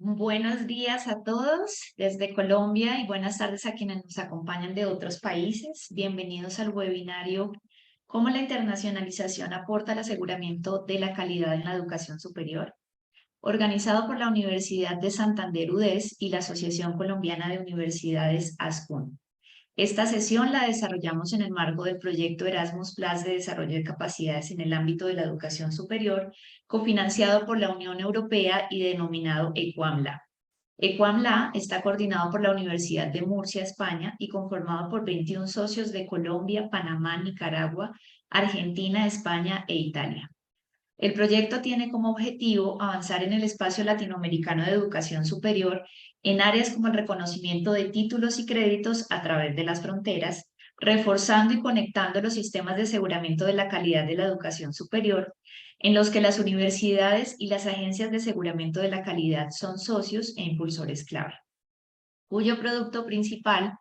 Buenos días a todos desde Colombia y buenas tardes a quienes nos acompañan de otros países. Bienvenidos al webinario ¿Cómo la internacionalización aporta al aseguramiento de la calidad en la educación superior?, organizado por la Universidad de Santander UDES y la Asociación Colombiana de Universidades ASCUN. Esta sesión la desarrollamos en el marco del proyecto Erasmus Plus de desarrollo de capacidades en el ámbito de la educación superior, cofinanciado por la Unión Europea y denominado EQUAMLA. EQUAMLA está coordinado por la Universidad de Murcia, España, y conformado por 21 socios de Colombia, Panamá, Nicaragua, Argentina, España e Italia. El proyecto tiene como objetivo avanzar en el espacio latinoamericano de educación superior en áreas como el reconocimiento de títulos y créditos a través de las fronteras, reforzando y conectando los sistemas de aseguramiento de la calidad de la educación superior, en los que las universidades y las agencias de aseguramiento de la calidad son socios e impulsores clave, cuyo producto principal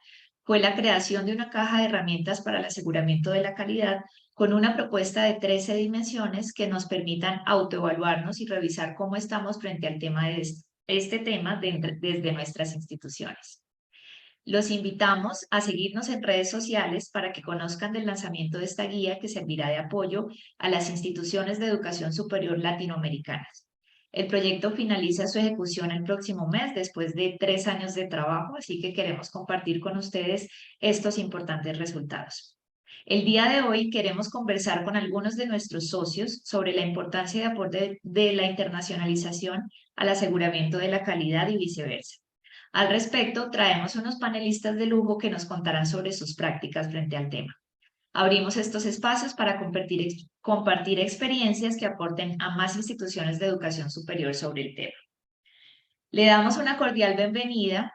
fue la creación de una caja de herramientas para el aseguramiento de la calidad con una propuesta de 13 dimensiones que nos permitan autoevaluarnos y revisar cómo estamos frente al tema de este tema desde nuestras instituciones. Los invitamos a seguirnos en redes sociales para que conozcan del lanzamiento de esta guía que servirá de apoyo a las instituciones de educación superior latinoamericanas. El proyecto finaliza su ejecución el próximo mes después de 3 años de trabajo, así que queremos compartir con ustedes estos importantes resultados. El día de hoy queremos conversar con algunos de nuestros socios sobre la importancia de aporte de la internacionalización al aseguramiento de la calidad y viceversa. Al respecto, traemos unos panelistas de lujo que nos contarán sobre sus prácticas frente al tema. Abrimos estos espacios para compartir experiencias que aporten a más instituciones de educación superior sobre el tema. Le damos una cordial bienvenida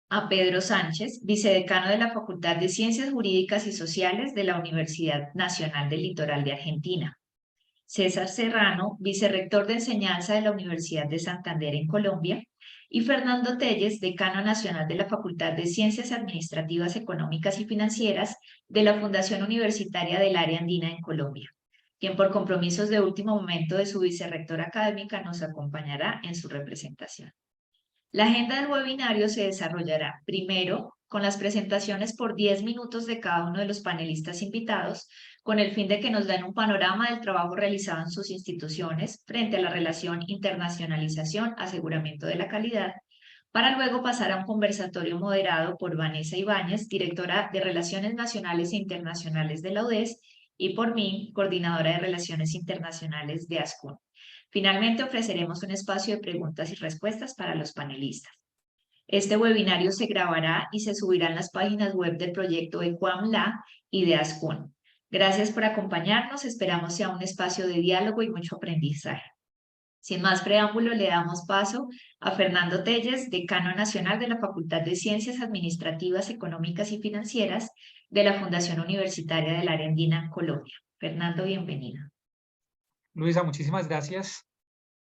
a Pedro Sánchez, vicedecano de la Facultad de Ciencias Jurídicas y Sociales de la Universidad Nacional del Litoral de Argentina. César Serrano, vicerrector de enseñanza de la Universidad de Santander en Colombia, y Fernando Telles, decano nacional de la Facultad de Ciencias Administrativas, Económicas y Financieras de la Fundación Universitaria del Área Andina en Colombia, quien por compromisos de último momento de su vicerrectora académica nos acompañará en su representación. La agenda del webinario se desarrollará primero con las presentaciones por 10 minutos de cada uno de los panelistas invitados, con el fin de que nos den un panorama del trabajo realizado en sus instituciones frente a la relación internacionalización-aseguramiento de la calidad, para luego pasar a un conversatorio moderado por Vanessa Ibáñez, directora de Relaciones Nacionales e Internacionales de la UDES, y por mí, coordinadora de Relaciones Internacionales de ASCUN. Finalmente, ofreceremos un espacio de preguntas y respuestas para los panelistas. Este webinario se grabará y se subirá en las páginas web del proyecto EQUAMLA y de ASCUN. Gracias por acompañarnos, esperamos sea un espacio de diálogo y mucho aprendizaje. Sin más preámbulo, le damos paso a Fernando Telles, decano nacional de la Facultad de Ciencias Administrativas, Económicas y Financieras de la Fundación Universitaria del Área Andina, Colombia. Fernando, bienvenido. Luisa, muchísimas gracias.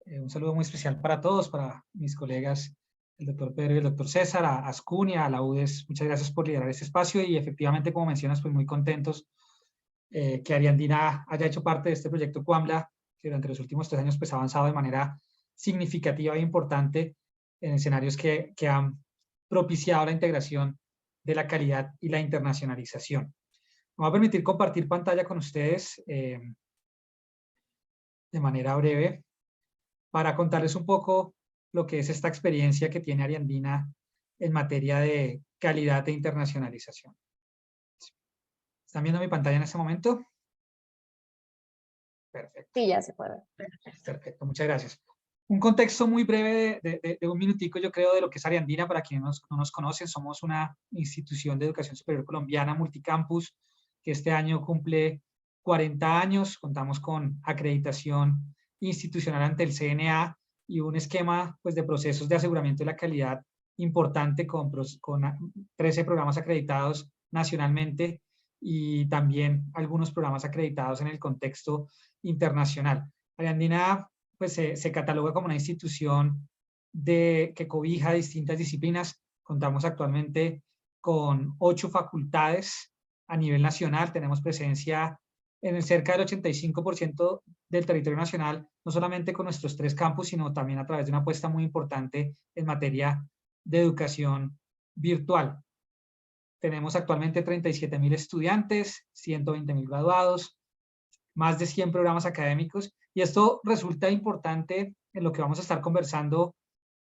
Un saludo muy especial para todos, para mis colegas, el doctor Pedro y el doctor César, a ASCUN y a la UDES. Muchas gracias por liderar este espacio y efectivamente, como mencionas, pues muy contentos que Área Andina haya hecho parte de este proyecto QAMLA, que durante los últimos 3 años pues, ha avanzado de manera significativa e importante en escenarios que han propiciado la integración de la calidad y la internacionalización. Me va a permitir compartir pantalla con ustedes de manera breve para contarles un poco lo que es esta experiencia que tiene Área Andina en materia de calidad e internacionalización. ¿Están viendo mi pantalla en este momento? Perfecto. Sí, ya se puede. Perfecto, muchas gracias. Un contexto muy breve de un minutico, yo creo, de lo que es Área Andina. Para quienes no nos conocen, somos una institución de educación superior colombiana multicampus que este año cumple 40 años. Contamos con acreditación institucional ante el CNA y un esquema pues, de procesos de aseguramiento de la calidad importante con 13 programas acreditados nacionalmente y también algunos programas acreditados en el contexto internacional. Área Andina pues, se cataloga como una institución que cobija distintas disciplinas. Contamos actualmente con 8 facultades a nivel nacional. Tenemos presencia en el cerca del 85% del territorio nacional, no solamente con nuestros 3 campus, sino también a través de una apuesta muy importante en materia de educación virtual. Tenemos actualmente 37.000 estudiantes, 120.000 graduados, más de 100 programas académicos, y esto resulta importante en lo que vamos a estar conversando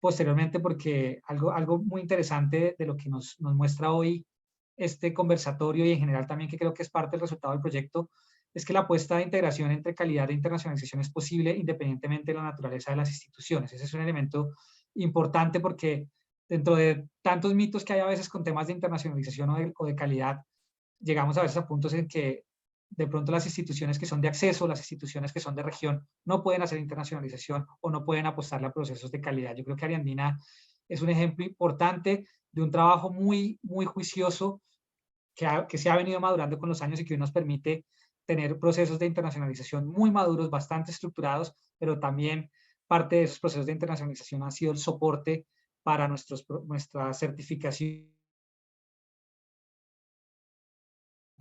posteriormente, porque algo muy interesante de lo que nos muestra hoy este conversatorio, y en general también, que creo que es parte del resultado del proyecto, es que la apuesta de integración entre calidad e internacionalización es posible independientemente de la naturaleza de las instituciones. Ese es un elemento importante, porque dentro de tantos mitos que hay a veces con temas de internacionalización o de calidad, llegamos a veces a puntos en que de pronto las instituciones que son de acceso, las instituciones que son de región, no pueden hacer internacionalización o no pueden apostarle a procesos de calidad. Yo creo que Ariandina es un ejemplo importante de un trabajo muy juicioso que se ha venido madurando con los años y que hoy nos permite tener procesos de internacionalización muy maduros, bastante estructurados, pero también parte de esos procesos de internacionalización ha sido el soporte para nuestra certificación.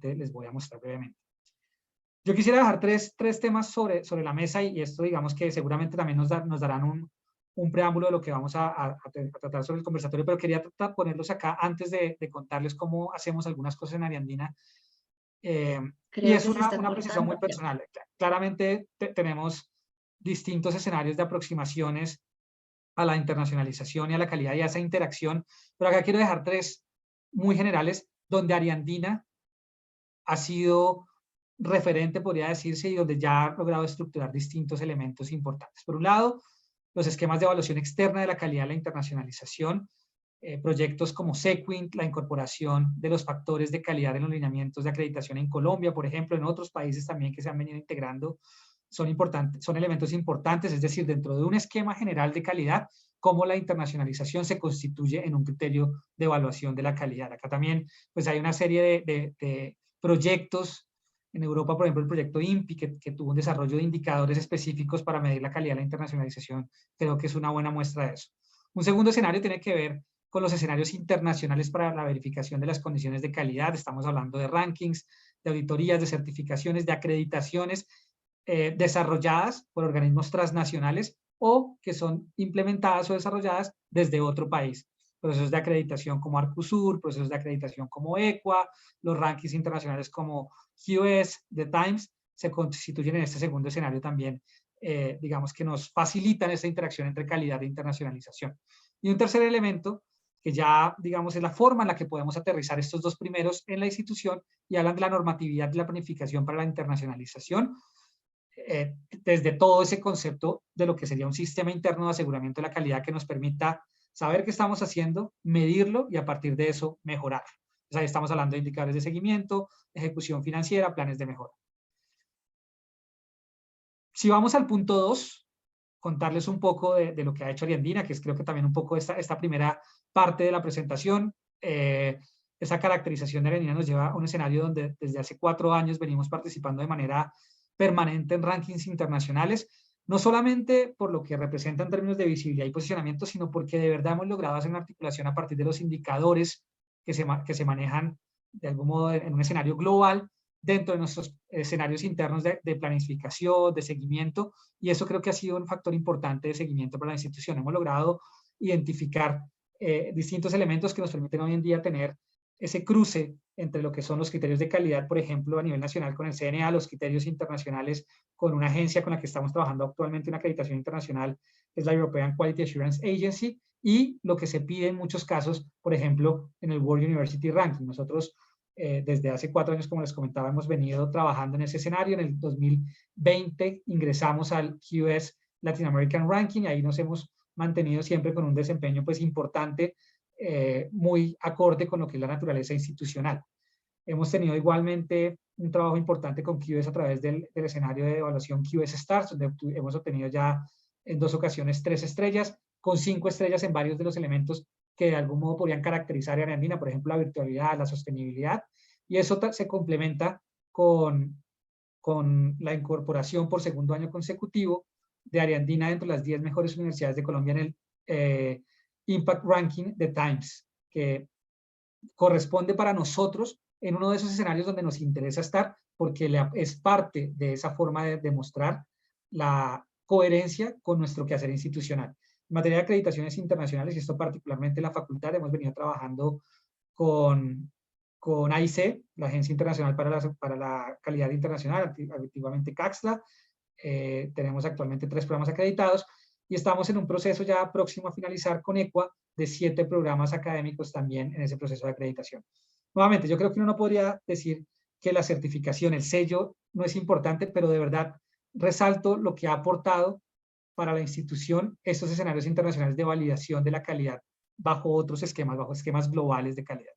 Les voy a mostrar brevemente. Yo quisiera dejar tres temas sobre la mesa, y esto, digamos, que seguramente también nos darán un preámbulo de lo que vamos a tratar sobre el conversatorio, pero quería ponerlos acá antes de contarles cómo hacemos algunas cosas en Ariandina. Y Creo es que se está una precisión cortando. muy personal. Claramente tenemos distintos escenarios de aproximaciones a la internacionalización y a la calidad y a esa interacción, pero acá quiero dejar 3 muy generales, donde Ariandina ha sido referente, podría decirse, y donde ya ha logrado estructurar distintos elementos importantes. Por un lado, los esquemas de evaluación externa de la calidad de la internacionalización, proyectos como Sequint, la incorporación de los factores de calidad en los lineamientos de acreditación en Colombia, por ejemplo, en otros países también que se han venido integrando, son elementos importantes, es decir, dentro de un esquema general de calidad, cómo la internacionalización se constituye en un criterio de evaluación de la calidad. Acá también pues hay una serie de proyectos en Europa, por ejemplo, el proyecto INPI, que tuvo un desarrollo de indicadores específicos para medir la calidad de la internacionalización. Creo que es una buena muestra de eso. Un segundo escenario tiene que ver con los escenarios internacionales para la verificación de las condiciones de calidad. Estamos hablando de rankings, de auditorías, de certificaciones, de acreditaciones desarrolladas por organismos transnacionales o que son implementadas o desarrolladas desde otro país. Procesos de acreditación como Arcusur, procesos de acreditación como EQUA, los rankings internacionales como QS, The Times, se constituyen en este segundo escenario también, digamos, que nos facilitan esta interacción entre calidad e internacionalización. Y un tercer elemento, que ya, digamos, es la forma en la que podemos aterrizar estos 2 primeros en la institución, y hablan de la normatividad de la planificación para la internacionalización, desde todo ese concepto de lo que sería un sistema interno de aseguramiento de la calidad que nos permita saber qué estamos haciendo, medirlo y a partir de eso mejorar. O sea, estamos hablando de indicadores de seguimiento, ejecución financiera, planes de mejora. Si vamos al punto 2, contarles un poco de lo que ha hecho Ariandina, que es creo que también un poco esta primera parte de la presentación. Esa caracterización de Ariandina nos lleva a un escenario donde desde hace 4 años venimos participando de manera permanente en rankings internacionales, no solamente por lo que representa en términos de visibilidad y posicionamiento, sino porque de verdad hemos logrado hacer una articulación a partir de los indicadores que se manejan de algún modo en un escenario global dentro de nuestros escenarios internos de planificación, de seguimiento, y eso creo que ha sido un factor importante de seguimiento para la institución. Hemos logrado identificar distintos elementos que nos permiten hoy en día tener ese cruce entre lo que son los criterios de calidad, por ejemplo, a nivel nacional con el CNA, los criterios internacionales con una agencia con la que estamos trabajando actualmente, una acreditación internacional, es la European Quality Assurance Agency, y lo que se pide en muchos casos, por ejemplo, en el World University Ranking. Nosotros desde hace 4 años, como les comentaba, hemos venido trabajando en ese escenario. En el 2020 ingresamos al QS Latin American Ranking, y ahí nos hemos mantenido siempre con un desempeño pues importante, muy acorde con lo que es la naturaleza institucional. Hemos tenido igualmente un trabajo importante con QS a través del escenario de evaluación QS Stars, donde hemos obtenido ya en 2 ocasiones 3 estrellas, con 5 estrellas en varios de los elementos que de algún modo podrían caracterizar a Ariandina, por ejemplo, la virtualidad, la sostenibilidad, y eso se complementa con la incorporación por 2º año consecutivo de Ariandina dentro de las 10 mejores universidades de Colombia en el Impact Ranking de Times, que corresponde para nosotros en uno de esos escenarios donde nos interesa estar, porque es parte de esa forma de demostrar la coherencia con nuestro quehacer institucional. En materia de acreditaciones internacionales, y esto particularmente en la facultad, hemos venido trabajando con AIC, la Agencia Internacional para la Calidad Internacional, antiguamente CAXLA. Tenemos actualmente 3 programas acreditados y estamos en un proceso ya próximo a finalizar con ECUA de 7 programas académicos también en ese proceso de acreditación. Nuevamente, yo creo que uno no podría decir que la certificación, el sello, no es importante, pero de verdad resalto lo que ha aportado para la institución estos escenarios internacionales de validación de la calidad bajo otros esquemas, bajo esquemas globales de calidad.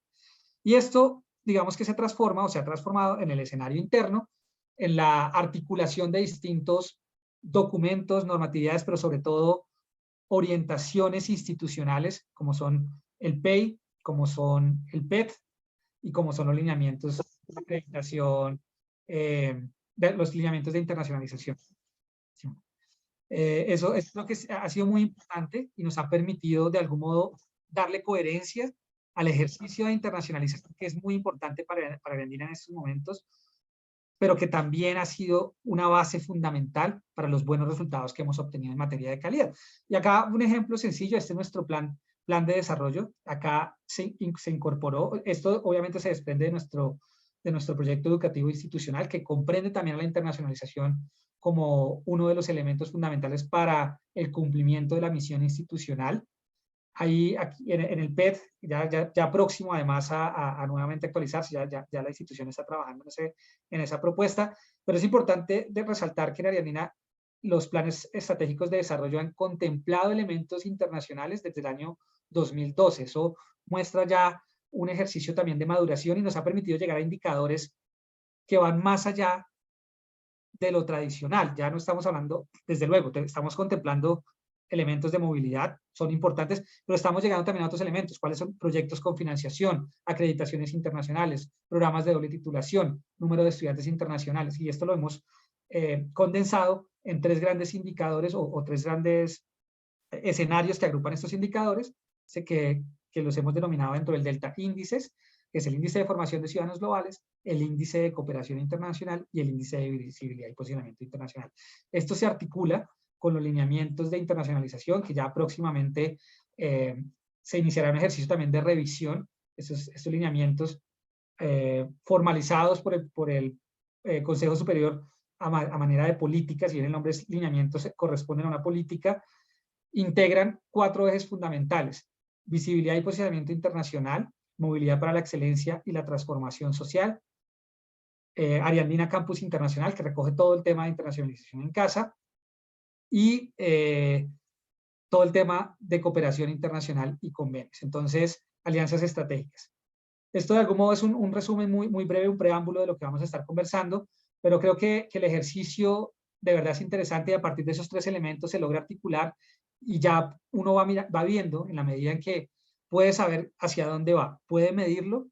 Y esto, digamos que se transforma o se ha transformado en el escenario interno, en la articulación de distintos documentos, normatividades, pero sobre todo orientaciones institucionales, como son el PEI, como son el PET y como son los lineamientos de acreditación, los lineamientos de internacionalización. Eso es lo que ha sido muy importante y nos ha permitido de algún modo darle coherencia al ejercicio de internacionalización, que es muy importante para Arandina en estos momentos, pero que también ha sido una base fundamental para los buenos resultados que hemos obtenido en materia de calidad. Y acá un ejemplo sencillo, este es nuestro plan de desarrollo. Acá se incorporó, esto obviamente se desprende de nuestro proyecto educativo institucional, que comprende también la internacionalización como uno de los elementos fundamentales para el cumplimiento de la misión institucional. Ahí, aquí, en el PET, ya próximo además a nuevamente actualizarse, ya la institución está trabajando en esa propuesta, pero es importante resaltar que en Ariandina los planes estratégicos de desarrollo han contemplado elementos internacionales desde el año 2012. Eso muestra ya un ejercicio también de maduración y nos ha permitido llegar a indicadores que van más allá de lo tradicional. Ya no estamos hablando, desde luego, estamos contemplando elementos de movilidad, son importantes, pero estamos llegando también a otros elementos. ¿Cuáles son? Proyectos con financiación, acreditaciones internacionales, programas de doble titulación, número de estudiantes internacionales, y esto lo hemos condensado en 3 grandes indicadores o 3 grandes escenarios que agrupan estos indicadores, que los hemos denominado dentro del Delta Índices, que es el índice de formación de ciudadanos globales, el índice de cooperación internacional y el índice de visibilidad y posicionamiento internacional. Esto se articula con los lineamientos de internacionalización, que ya próximamente se iniciará un ejercicio también de revisión. Estos lineamientos formalizados por el Consejo Superior a manera de políticas, y en el nombre de lineamientos corresponden a una política, integran 4 ejes fundamentales: visibilidad y posicionamiento internacional, movilidad para la excelencia y la transformación social, Ariandina Campus Internacional, que recoge todo el tema de internacionalización en casa, y todo el tema de cooperación internacional y convenios. Entonces, alianzas estratégicas. Esto de algún modo es un resumen muy breve, un preámbulo de lo que vamos a estar conversando, pero creo que el ejercicio de verdad es interesante y a partir de esos 3 elementos se logra articular y ya uno va viendo en la medida en que puede saber hacia dónde va, puede medirlo,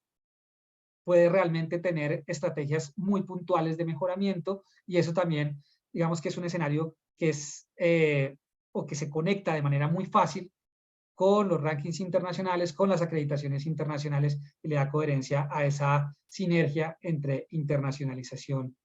puede realmente tener estrategias muy puntuales de mejoramiento, y eso también, digamos que es un escenario que es, o que se conecta de manera muy fácil con los rankings internacionales, con las acreditaciones internacionales, y le da coherencia a esa sinergia entre internacionalización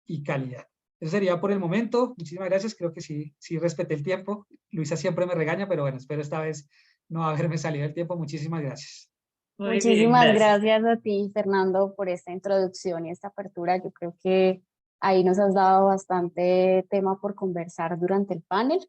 y calidad. Eso sería por el momento. Muchísimas gracias. Creo que sí respeté el tiempo. Luisa siempre me regaña, pero bueno, espero esta vez no haberme salido el tiempo. Muchísimas gracias. Muy bien, Muchísimas gracias. gracias a ti, Fernando, por esta introducción y esta apertura. Yo creo que ahí nos has dado bastante tema por conversar durante el panel.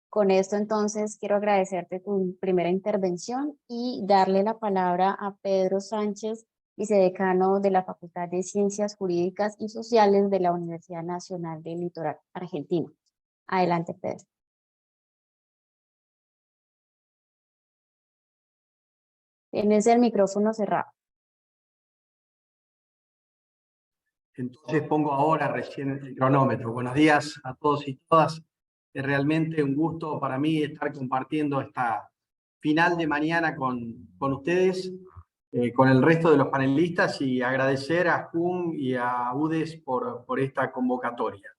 Con esto, entonces, quiero agradecerte tu primera intervención y darle la palabra a Pedro Sánchez, vicedecano de la Facultad de Ciencias Jurídicas y Sociales de la Universidad Nacional del Litoral Argentino. Adelante, Pedro. Tienes el micrófono cerrado. Entonces pongo ahora recién el cronómetro. Buenos días a todos y todas. Es realmente un gusto para mí estar compartiendo esta final de mañana con ustedes, con el resto de los panelistas, y agradecer a JUM y a UDES por esta convocatoria.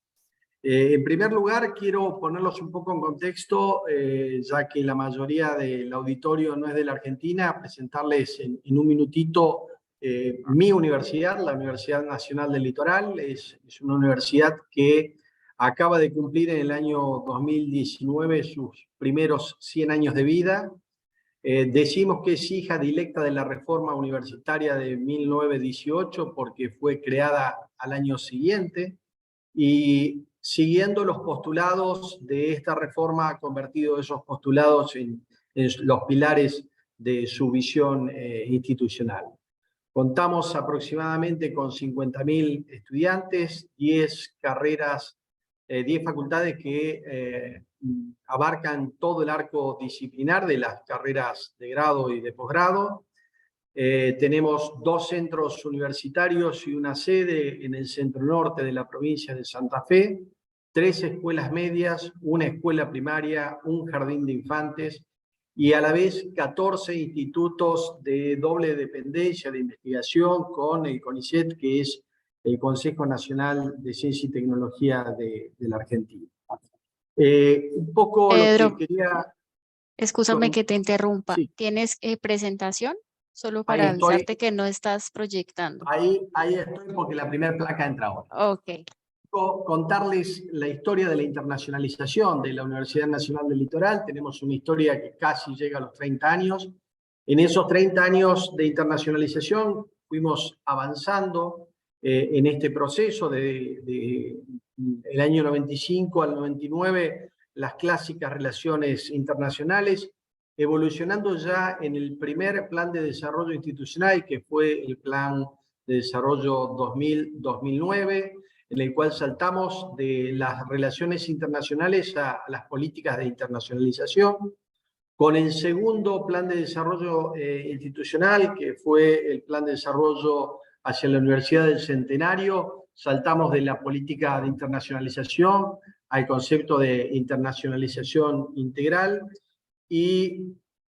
En primer lugar, quiero ponerlos un poco en contexto, ya que la mayoría del auditorio no es de la Argentina, presentarles en un minutito Mi universidad, la Universidad Nacional del Litoral, es una universidad que acaba de cumplir en el año 2019 sus primeros 100 años de vida. Decimos que es hija directa de la reforma universitaria de 1918 porque fue creada al año siguiente y siguiendo los postulados de esta reforma ha convertido esos postulados en los pilares de su visión institucional. Contamos aproximadamente con 50.000 estudiantes, 10 carreras, 10 facultades que abarcan todo el arco disciplinar de las carreras de grado y de posgrado. Tenemos 2 centros universitarios y una sede en el centro norte de la provincia de Santa Fe, 3 escuelas medias, una escuela primaria, un jardín de infantes y a la vez 14 institutos de doble dependencia de investigación con el CONICET, que es el Consejo Nacional de Ciencia y Tecnología de la Argentina. Un poco Pedro, lo que quería... escúchame que te interrumpa. Sí. ¿Tienes presentación? Solo Ahí para estoy. avisarte que no estás proyectando. Ahí estoy porque la primera placa entra ahora. Ok. Contarles la historia de la internacionalización de la Universidad Nacional del Litoral. Tenemos una historia que casi llega a los 30 años. En esos 30 años de internacionalización fuimos avanzando en este proceso de el año 95 al 99, las clásicas relaciones internacionales, evolucionando ya en el primer plan de desarrollo institucional, que fue el Plan de Desarrollo 2000-2009, en el cual saltamos de las relaciones internacionales a las políticas de internacionalización, con el segundo plan de desarrollo institucional, que fue el plan de desarrollo hacia la Universidad del Centenario, saltamos de la política de internacionalización al concepto de internacionalización integral, y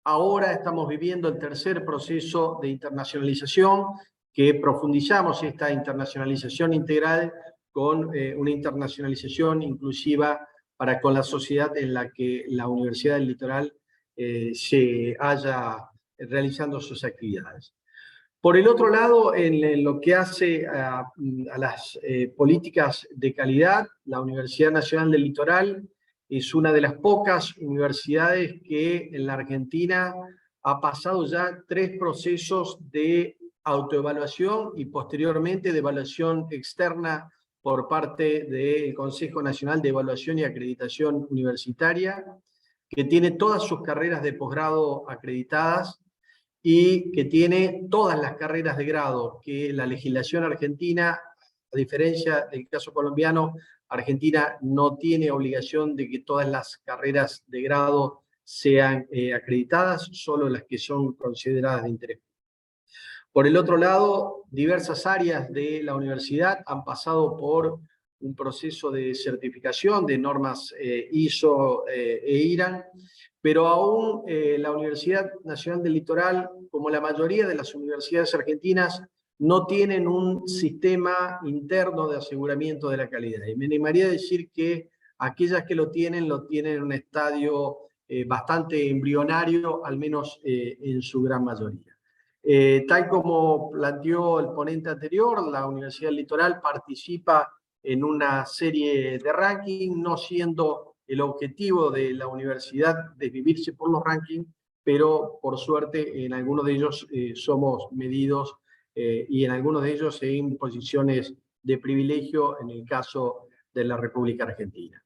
ahora estamos viviendo el tercer proceso de internacionalización, que profundizamos esta internacionalización integral con una internacionalización inclusiva para con la sociedad en la que la Universidad del Litoral se haya realizando sus actividades. Por el otro lado, en lo que hace a las políticas de calidad, la Universidad Nacional del Litoral es una de las pocas universidades que en la Argentina ha pasado ya 3 procesos de autoevaluación y posteriormente de evaluación externa por parte del Consejo Nacional de Evaluación y Acreditación Universitaria, que tiene todas sus carreras de posgrado acreditadas y que tiene todas las carreras de grado que la legislación argentina, a diferencia del caso colombiano, Argentina no tiene obligación de que todas las carreras de grado sean acreditadas, solo las que son consideradas de interés. Por el otro lado, diversas áreas de la universidad han pasado por un proceso de certificación de normas ISO e IRAN, pero aún la Universidad Nacional del Litoral, como la mayoría de las universidades argentinas, no tienen un sistema interno de aseguramiento de la calidad. Y me animaría a decir que aquellas que lo tienen en un estadio bastante embrionario, al menos en su gran mayoría. Tal como planteó el ponente anterior, la Universidad del Litoral participa en una serie de rankings, no siendo el objetivo de la universidad desvivirse por los rankings, pero por suerte en algunos de ellos somos medidos y en algunos de ellos en posiciones de privilegio en el caso de la República Argentina.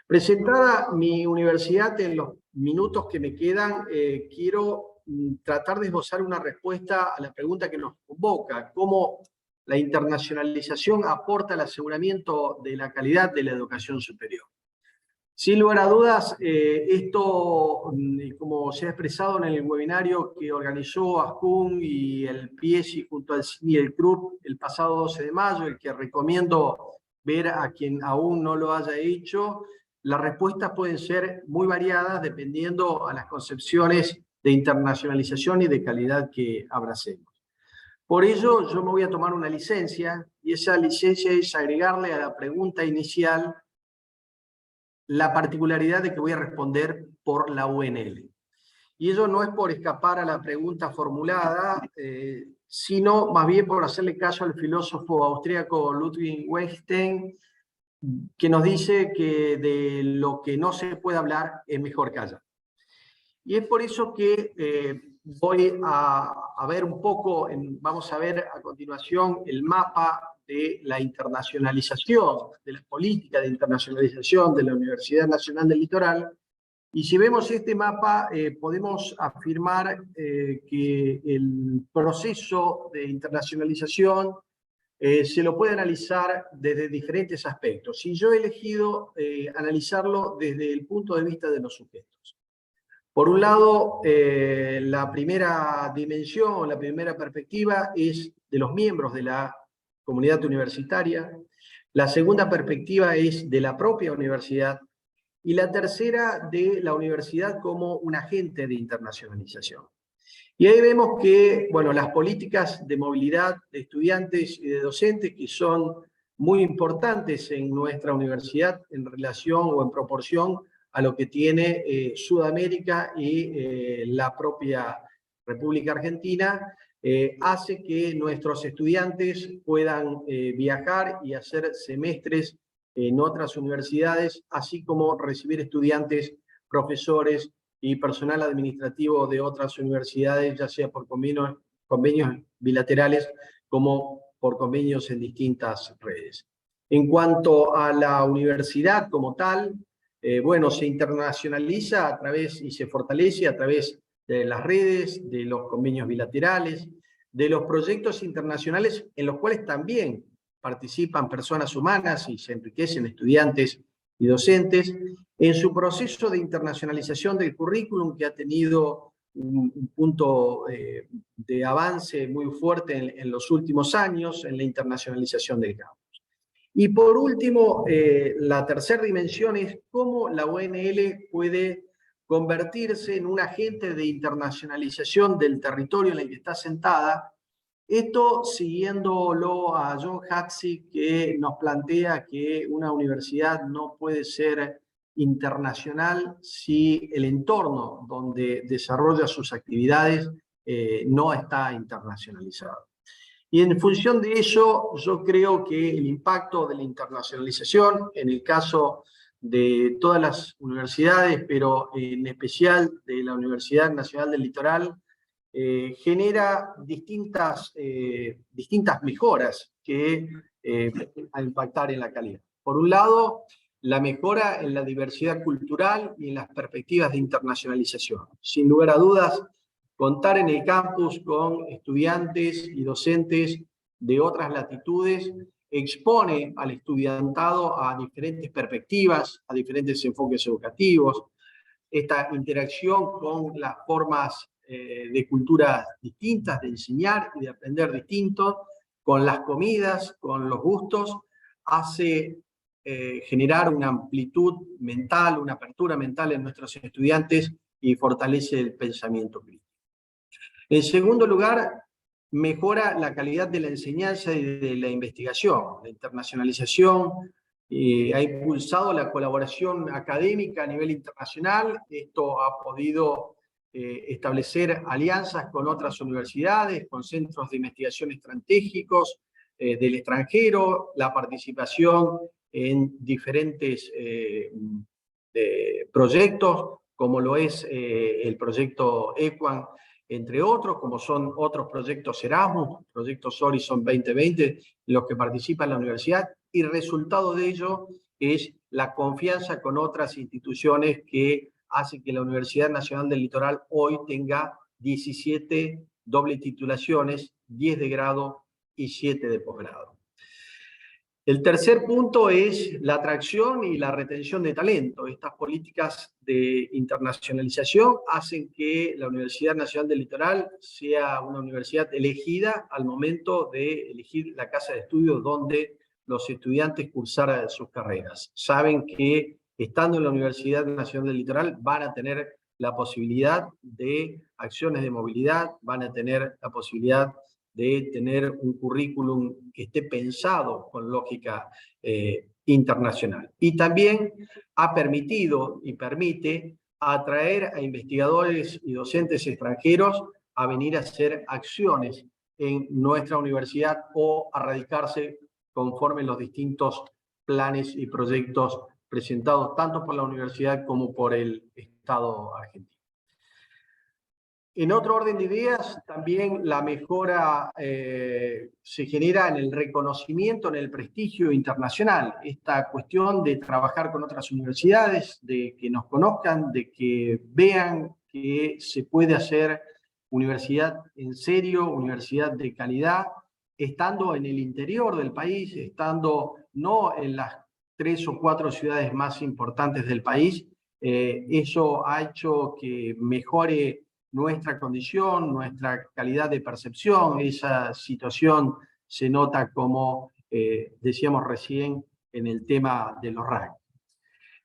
Presentada mi universidad, en los minutos que me quedan, quiero tratar de esbozar una respuesta a la pregunta que nos convoca: ¿cómo la internacionalización aporta al aseguramiento de la calidad de la educación superior? Sin lugar a dudas, esto, como se ha expresado en el webinario que organizó ASCUN y el PIESI junto al CINI y el CRUP el pasado 12 de mayo, el que recomiendo ver a quien aún no lo haya hecho, las respuestas pueden ser muy variadas dependiendo a las concepciones de internacionalización y de calidad que abracemos. Por ello, yo me voy a tomar una licencia, y esa licencia es agregarle a la pregunta inicial la particularidad de que voy a responder por la UNL. Y ello no es por escapar a la pregunta formulada, sino más bien por hacerle caso al filósofo austríaco Ludwig Wittgenstein, que nos dice que de lo que no se puede hablar es mejor callar. Y es por eso que voy a ver un poco, vamos a ver a continuación el mapa de la internacionalización, de la política de internacionalización de la Universidad Nacional del Litoral. Y si vemos este mapa, podemos afirmar que el proceso de internacionalización se lo puede analizar desde diferentes aspectos. Y yo he elegido analizarlo desde el punto de vista de los sujetos. Por un lado, la primera dimensión, la primera perspectiva es de los miembros de la comunidad universitaria. La segunda perspectiva es de la propia universidad. Y la tercera, de la universidad como un agente de internacionalización. Y ahí vemos que, bueno, las políticas de movilidad de estudiantes y de docentes, que son muy importantes en nuestra universidad en relación o en proporción a lo que tiene Sudamérica y la propia República Argentina, hace que nuestros estudiantes puedan viajar y hacer semestres en otras universidades, así como recibir estudiantes, profesores y personal administrativo de otras universidades, ya sea por convenios bilaterales como por convenios en distintas redes. En cuanto a la universidad como tal, bueno, se internacionaliza a través y se fortalece a través de las redes, de los convenios bilaterales, de los proyectos internacionales en los cuales también participan personas humanas y se enriquecen estudiantes y docentes, en su proceso de internacionalización del currículum, que ha tenido un punto de avance muy fuerte en los últimos años en la internacionalización del campus. Y por último, la tercera dimensión es cómo la UNL puede convertirse en un agente de internacionalización del territorio en el que está sentada. Esto siguiéndolo a John Hatzick, que nos plantea que una universidad no puede ser internacional si el entorno donde desarrolla sus actividades no está internacionalizado. Y en función de eso, yo creo que el impacto de la internacionalización, en el caso de todas las universidades, pero en especial de la Universidad Nacional del Litoral, genera distintas mejoras que van a impactar en la calidad. Por un lado, la mejora en la diversidad cultural y en las perspectivas de internacionalización. Sin lugar a dudas, contar en el campus con estudiantes y docentes de otras latitudes expone al estudiantado a diferentes perspectivas, a diferentes enfoques educativos. Esta interacción con las formas de culturas distintas, de enseñar y de aprender distintos, con las comidas, con los gustos, hace generar una amplitud mental, una apertura mental en nuestros estudiantes y fortalece el pensamiento crítico. En segundo lugar, mejora la calidad de la enseñanza y de la investigación. La internacionalización ha impulsado la colaboración académica a nivel internacional. Esto ha podido establecer alianzas con otras universidades, con centros de investigación estratégicos del extranjero, la participación en diferentes proyectos, como lo es el proyecto EQUAN, entre otros, como son otros proyectos Erasmus, proyectos Horizon 2020, en los que participa la universidad, y resultado de ello es la confianza con otras instituciones que hace que la Universidad Nacional del Litoral hoy tenga 17 doble titulaciones, 10 de grado y 7 de posgrado. El tercer punto es la atracción y la retención de talento. Estas políticas de internacionalización hacen que la Universidad Nacional del Litoral sea una universidad elegida al momento de elegir la casa de estudios donde los estudiantes cursaran sus carreras. Saben que estando en la Universidad Nacional del Litoral van a tener la posibilidad de acciones de movilidad, van a tener la posibilidad de tener un currículum que esté pensado con lógica internacional. Y también ha permitido y permite a atraer a investigadores y docentes extranjeros a venir a hacer acciones en nuestra universidad o a radicarse conforme los distintos planes y proyectos presentados tanto por la universidad como por el Estado argentino. En otro orden de ideas, también la mejora se genera en el reconocimiento, en el prestigio internacional. Esta cuestión de trabajar con otras universidades, de que nos conozcan, de que vean que se puede hacer universidad en serio, universidad de calidad, estando en el interior del país, estando no en las 3 o 4 ciudades más importantes del país. Eso ha hecho que mejore nuestra condición, nuestra calidad de percepción. Esa situación se nota, como decíamos recién, en el tema de los rankings.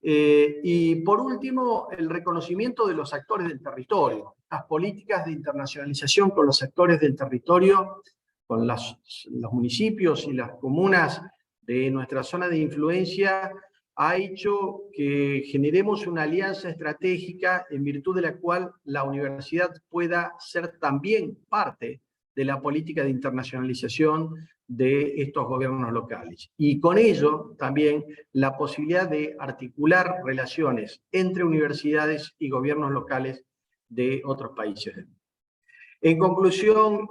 Y por último, el reconocimiento de los actores del territorio. Las políticas de internacionalización con los actores del territorio, con los municipios y las comunas de nuestra zona de influencia, ha hecho que generemos una alianza estratégica en virtud de la cual la universidad pueda ser también parte de la política de internacionalización de estos gobiernos locales. Y con ello también la posibilidad de articular relaciones entre universidades y gobiernos locales de otros países. En conclusión,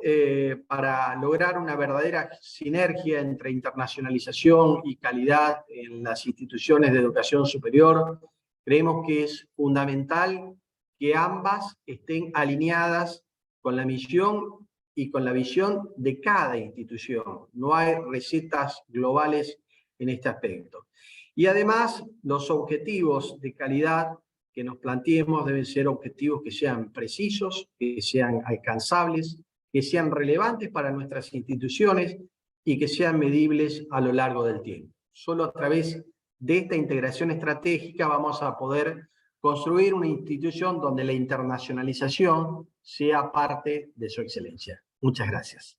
para lograr una verdadera sinergia entre internacionalización y calidad en las instituciones de educación superior, creemos que es fundamental que ambas estén alineadas con la misión y con la visión de cada institución. No hay recetas globales en este aspecto. Y además, los objetivos de calidad que nos planteemos deben ser objetivos que sean precisos, que sean alcanzables, que sean relevantes para nuestras instituciones y que sean medibles a lo largo del tiempo. Solo a través de esta integración estratégica vamos a poder construir una institución donde la internacionalización sea parte de su excelencia. Muchas gracias.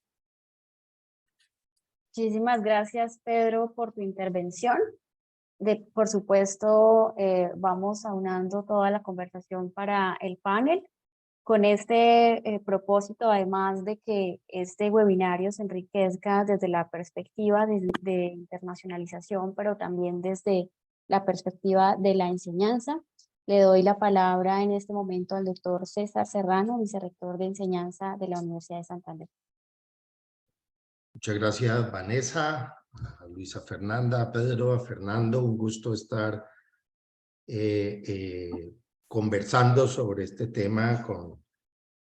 Muchísimas gracias, Pedro, por tu intervención. Por supuesto, vamos aunando toda la conversación para el panel con este propósito, además de que este webinario se enriquezca desde la perspectiva de internacionalización, pero también desde la perspectiva de la enseñanza. Le doy la palabra en este momento al doctor César Serrano, vicerrector de enseñanza de la Universidad de Santander. Muchas gracias, Vanessa, a Luisa Fernanda, a Pedro, a Fernando. Un gusto estar conversando sobre este tema con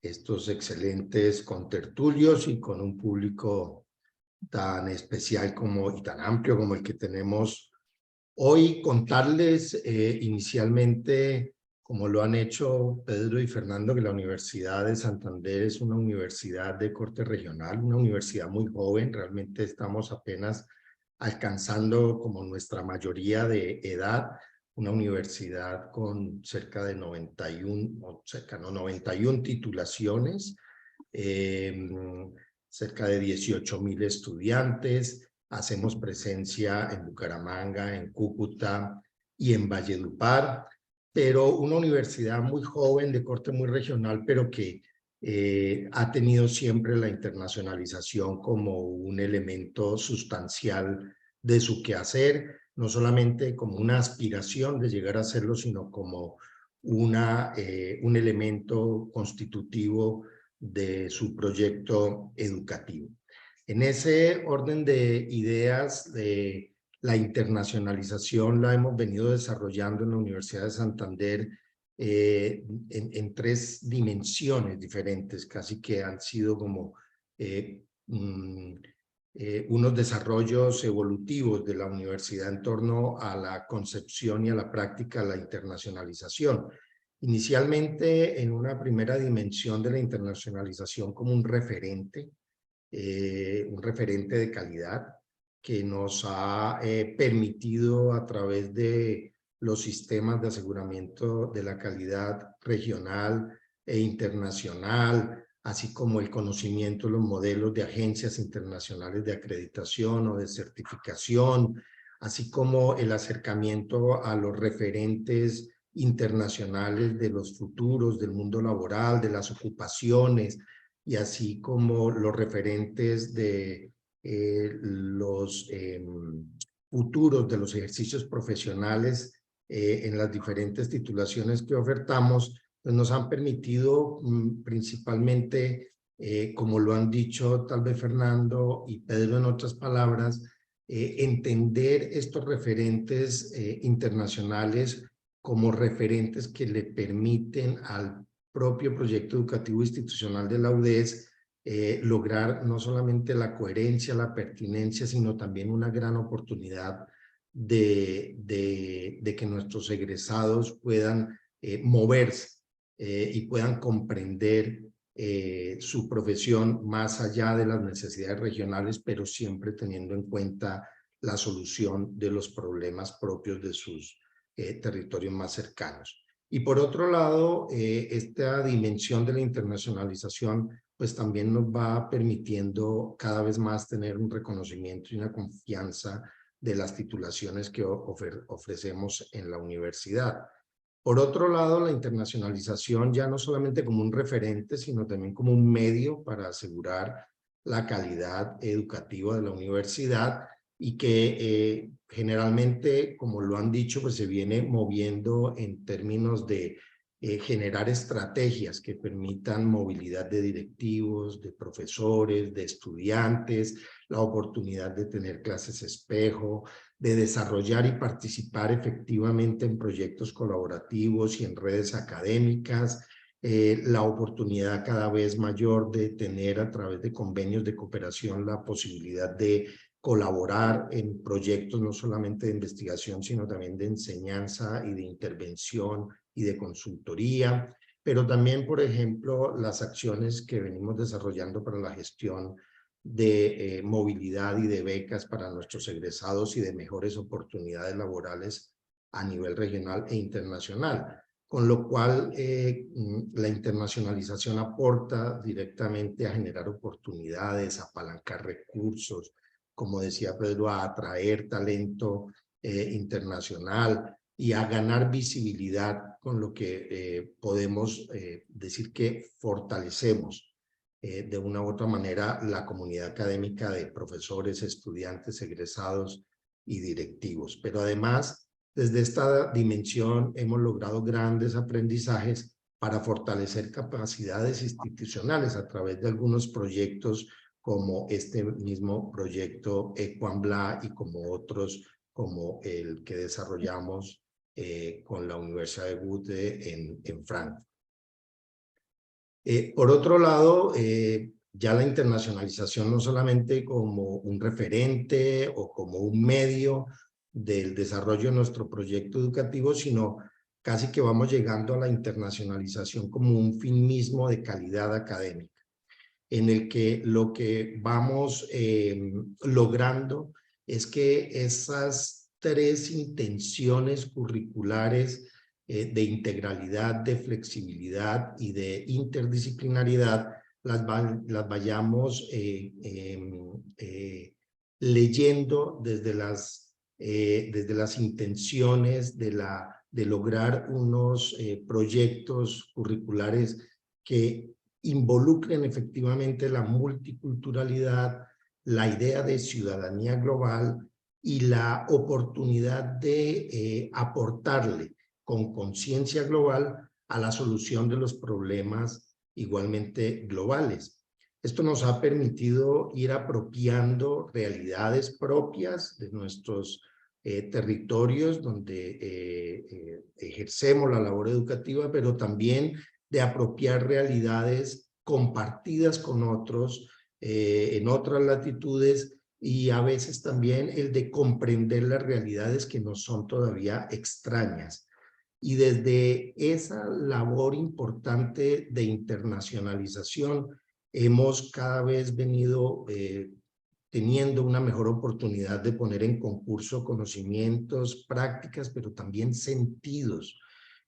estos excelentes contertulios y con un público tan especial y tan amplio como el que tenemos hoy. Contarles inicialmente, como lo han hecho Pedro y Fernando, que la Universidad de Santander es una universidad de corte regional, una universidad muy joven. Realmente estamos apenas alcanzando como nuestra mayoría de edad, una universidad con cerca de 91 titulaciones, cerca de 18.000 estudiantes. Hacemos presencia en Bucaramanga, en Cúcuta y en Valledupar, pero una universidad muy joven, de corte muy regional, pero que ha tenido siempre la internacionalización como un elemento sustancial de su quehacer, no solamente como una aspiración de llegar a hacerlo, sino como un elemento constitutivo de su proyecto educativo. En ese orden de ideas, la internacionalización la hemos venido desarrollando en la Universidad de Santander en 3 dimensiones diferentes, casi que han sido como unos desarrollos evolutivos de la universidad en torno a la concepción y a la práctica de la internacionalización. Inicialmente en una primera dimensión de la internacionalización como un referente de calidad que nos ha permitido a través de los sistemas de aseguramiento de la calidad regional e internacional, así como el conocimiento de los modelos de agencias internacionales de acreditación o de certificación, así como el acercamiento a los referentes internacionales de los futuros, del mundo laboral, de las ocupaciones, y así como los referentes de los futuros de los ejercicios profesionales en las diferentes titulaciones que ofertamos, pues nos han permitido principalmente, como lo han dicho tal vez Fernando y Pedro en otras palabras, entender estos referentes internacionales como referentes que le permiten al propio proyecto educativo institucional de la UDES lograr no solamente la coherencia, la pertinencia, sino también una gran oportunidad de que nuestros egresados puedan moverse y puedan comprender su profesión más allá de las necesidades regionales, pero siempre teniendo en cuenta la solución de los problemas propios de sus territorios más cercanos. Y por otro lado, esta dimensión de la internacionalización pues también nos va permitiendo cada vez más tener un reconocimiento y una confianza de las titulaciones que ofrecemos en la universidad. Por otro lado, la internacionalización ya no solamente como un referente, sino también como un medio para asegurar la calidad educativa de la universidad y que generalmente, como lo han dicho, pues se viene moviendo en términos de generar estrategias que permitan movilidad de directivos, de profesores, de estudiantes, la oportunidad de tener clases espejo, de desarrollar y participar efectivamente en proyectos colaborativos y en redes académicas, la oportunidad cada vez mayor de tener a través de convenios de cooperación la posibilidad de colaborar en proyectos no solamente de investigación, sino también de enseñanza y de intervención y de consultoría, pero también, por ejemplo, las acciones que venimos desarrollando para la gestión de movilidad y de becas para nuestros egresados y de mejores oportunidades laborales a nivel regional e internacional. Con lo cual, la internacionalización aporta directamente a generar oportunidades, a apalancar recursos, como decía Pedro, a atraer talento internacional y a ganar visibilidad, con lo que podemos decir que fortalecemos de una u otra manera la comunidad académica de profesores, estudiantes, egresados y directivos. Pero además, desde esta dimensión hemos logrado grandes aprendizajes para fortalecer capacidades institucionales a través de algunos proyectos como este mismo proyecto EQUAMBLA y como otros como el que desarrollamos con la Universidad de Goethe en Frankfurt. Por otro lado, ya la internacionalización no solamente como un referente o como un medio del desarrollo de nuestro proyecto educativo, sino casi que vamos llegando a la internacionalización como un fin mismo de calidad académica, en el que lo que vamos logrando es que esas tres intenciones curriculares de integralidad, de flexibilidad y de interdisciplinariedad las vayamos leyendo desde las intenciones de lograr unos proyectos curriculares que involucren efectivamente la multiculturalidad, la idea de ciudadanía global y la oportunidad de aportarle con conciencia global a la solución de los problemas igualmente globales. Esto nos ha permitido ir apropiando realidades propias de nuestros territorios donde ejercemos la labor educativa, pero también de apropiar realidades compartidas con otros en otras latitudes y a veces también el de comprender las realidades que nos son todavía extrañas. Y desde esa labor importante de internacionalización hemos cada vez venido teniendo una mejor oportunidad de poner en concurso conocimientos, prácticas, pero también sentidos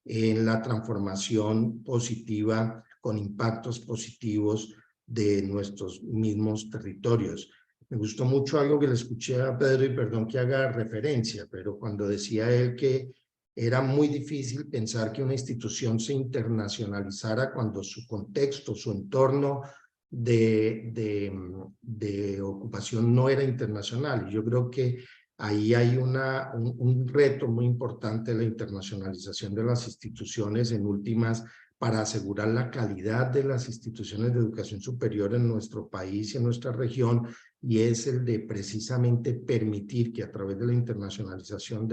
en la transformación positiva con impactos positivos de nuestros mismos territorios. Me gustó mucho algo que le escuché a Pedro y perdón que haga referencia, pero cuando decía él que era muy difícil pensar que una institución se internacionalizara cuando su contexto, su entorno de ocupación no era internacional. Y yo creo que ahí hay un reto muy importante de la internacionalización de las instituciones en últimas, para asegurar la calidad de las instituciones de educación superior en nuestro país y en nuestra región, y es el de precisamente permitir que a través de la internacionalización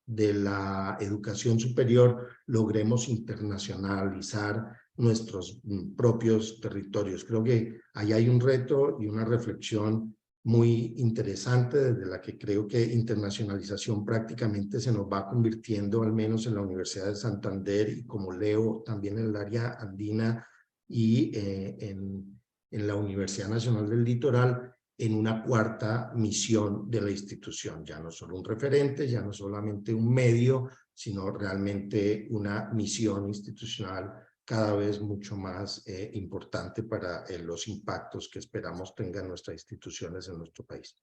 de la educación superior logremos internacionalizar nuestros propios territorios. Creo que ahí hay un reto y una reflexión muy interesante, desde la que creo que internacionalización prácticamente se nos va convirtiendo, al menos en la Universidad de Santander, y como leo también en el área andina y en la Universidad Nacional del Litoral, en una cuarta misión de la institución. Ya no solo un referente, ya no solamente un medio, sino realmente una misión institucional cada vez mucho más importante para los impactos que esperamos tengan nuestras instituciones en nuestro país.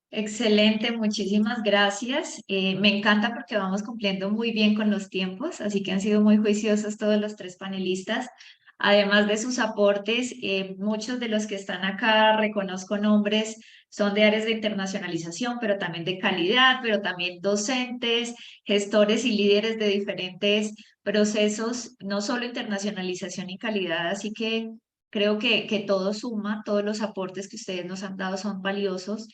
Excelente, muchísimas gracias. Me encanta porque vamos cumpliendo muy bien con los tiempos, así que han sido muy juiciosos todos los tres panelistas. Además de sus aportes, muchos de los que están acá, reconozco nombres, son de áreas de internacionalización, pero también de calidad, pero también docentes, gestores y líderes de diferentes procesos, no solo internacionalización y calidad, así que creo que todo suma, todos los aportes que ustedes nos han dado son valiosos.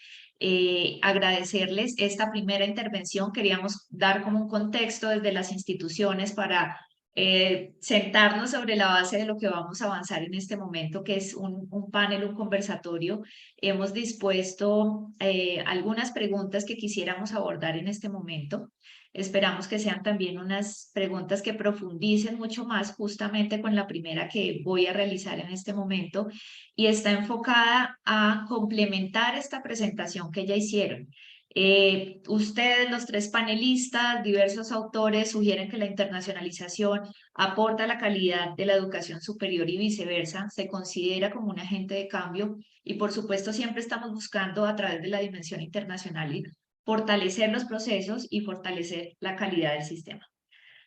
Agradecerles esta primera intervención. Queríamos dar como un contexto desde las instituciones para sentarnos sobre la base de lo que vamos a avanzar en este momento, que es un panel, un conversatorio. Hemos dispuesto algunas preguntas que quisiéramos abordar en este momento. Esperamos que sean también unas preguntas que profundicen mucho más justamente con la primera que voy a realizar en este momento, y está enfocada a complementar esta presentación que ya hicieron. Ustedes, los tres panelistas, diversos autores, sugieren que la internacionalización aporta la calidad de la educación superior y viceversa, se considera como un agente de cambio, y por supuesto siempre estamos buscando a través de la dimensión internacional fortalecer los procesos y fortalecer la calidad del sistema.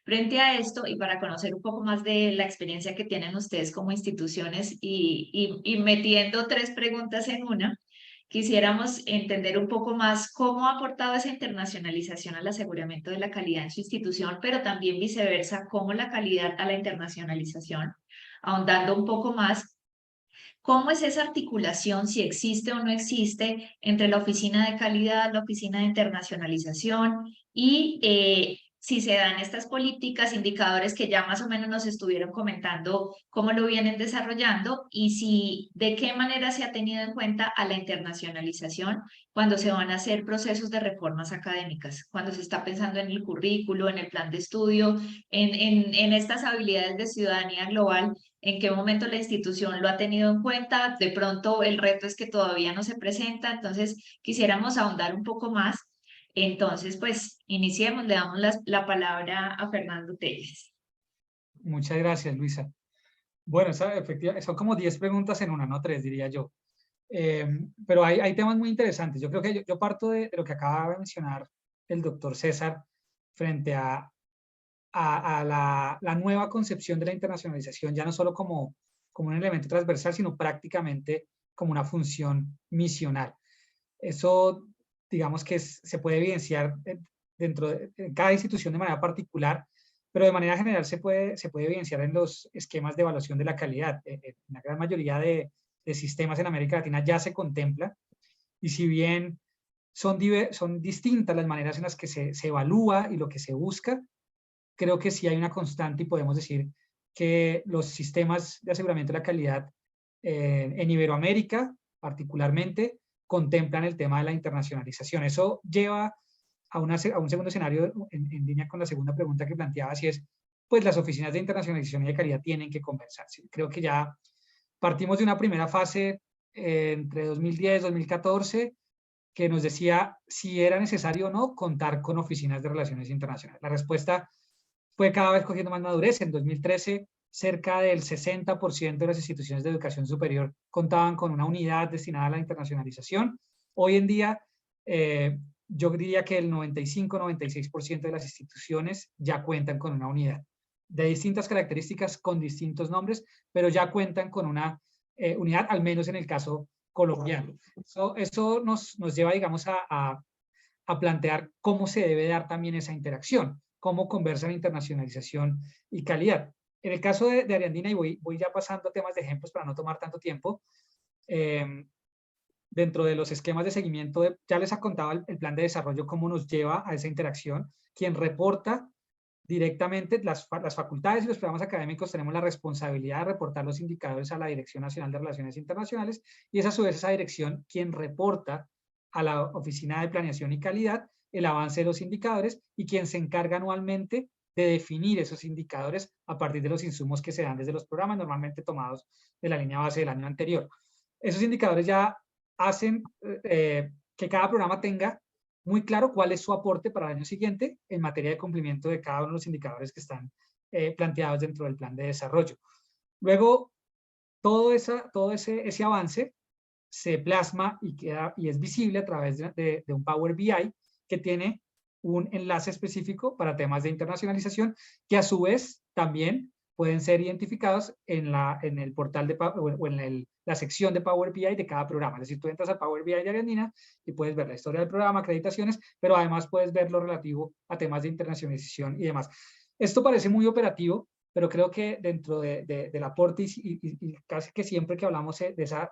Frente a esto, y para conocer un poco más de la experiencia que tienen ustedes como instituciones y metiendo tres preguntas en una, quisiéramos entender un poco más cómo ha aportado esa internacionalización al aseguramiento de la calidad en su institución, pero también viceversa, cómo la calidad a la internacionalización, ahondando un poco más. ¿Cómo es esa articulación, si existe o no existe, entre la oficina de calidad, la oficina de internacionalización y si se dan estas políticas, indicadores que ya más o menos nos estuvieron comentando, cómo lo vienen desarrollando, y si de qué manera se ha tenido en cuenta a la internacionalización cuando se van a hacer procesos de reformas académicas, cuando se está pensando en el currículo, en el plan de estudio, en estas habilidades de ciudadanía global? ¿En qué momento la institución lo ha tenido en cuenta? De pronto el reto es que todavía no se presenta, entonces quisiéramos ahondar un poco más. Entonces, pues iniciemos, le damos la palabra a Fernando Telles. Muchas gracias, Luisa. Bueno, efectivamente, son como 10 preguntas en una, no 3, diría yo. Pero hay temas muy interesantes. Yo creo que yo parto de lo que acaba de mencionar el doctor César frente a la nueva concepción de la internacionalización, ya no solo como un elemento transversal, sino prácticamente como una función misional. Eso, digamos que se puede evidenciar dentro de cada institución de manera particular, pero de manera general se puede evidenciar en los esquemas de evaluación de la calidad. En la gran mayoría de sistemas en América Latina ya se contempla, y si bien son distintas las maneras en las que se evalúa y lo que se busca, creo que sí hay una constante, y podemos decir que los sistemas de aseguramiento de la calidad en Iberoamérica particularmente contemplan el tema de la internacionalización. Eso lleva a un segundo escenario en línea con la segunda pregunta que planteaba, si es, pues las oficinas de internacionalización y de calidad tienen que conversarse. Creo que ya partimos de una primera fase entre 2010 y 2014 que nos decía si era necesario o no contar con oficinas de relaciones internacionales. La respuesta fue cada vez cogiendo más madurez. En 2013, cerca del 60% de las instituciones de educación superior contaban con una unidad destinada a la internacionalización. Hoy en día, yo diría que el 95-96% de las instituciones ya cuentan con una unidad de distintas características, con distintos nombres, pero ya cuentan con una unidad, al menos en el caso colombiano. Eso nos lleva, digamos, a plantear cómo se debe dar también esa interacción, cómo conversan internacionalización y calidad. En el caso de Ariandina, y voy ya pasando a temas de ejemplos para no tomar tanto tiempo, dentro de los esquemas de seguimiento, ya les ha contado el plan de desarrollo cómo nos lleva a esa interacción. Quien reporta directamente las facultades y los programas académicos tenemos la responsabilidad de reportar los indicadores a la Dirección Nacional de Relaciones Internacionales, y es a su vez esa dirección quien reporta a la Oficina de Planeación y Calidad el avance de los indicadores, y quien se encarga anualmente de definir esos indicadores a partir de los insumos que se dan desde los programas, normalmente tomados de la línea base del año anterior. Esos indicadores ya hacen que cada programa tenga muy claro cuál es su aporte para el año siguiente en materia de cumplimiento de cada uno de los indicadores que están planteados dentro del plan de desarrollo. Luego, todo ese avance se plasma y es visible a través de un Power BI que tiene un enlace específico para temas de internacionalización, que a su vez también pueden ser identificados en el portal o en la sección de Power BI de cada programa. Es decir, tú entras al Power BI de Ariandina y puedes ver la historia del programa, acreditaciones, pero además puedes ver lo relativo a temas de internacionalización y demás. Esto parece muy operativo, pero creo que dentro del aporte y casi que siempre que hablamos de esa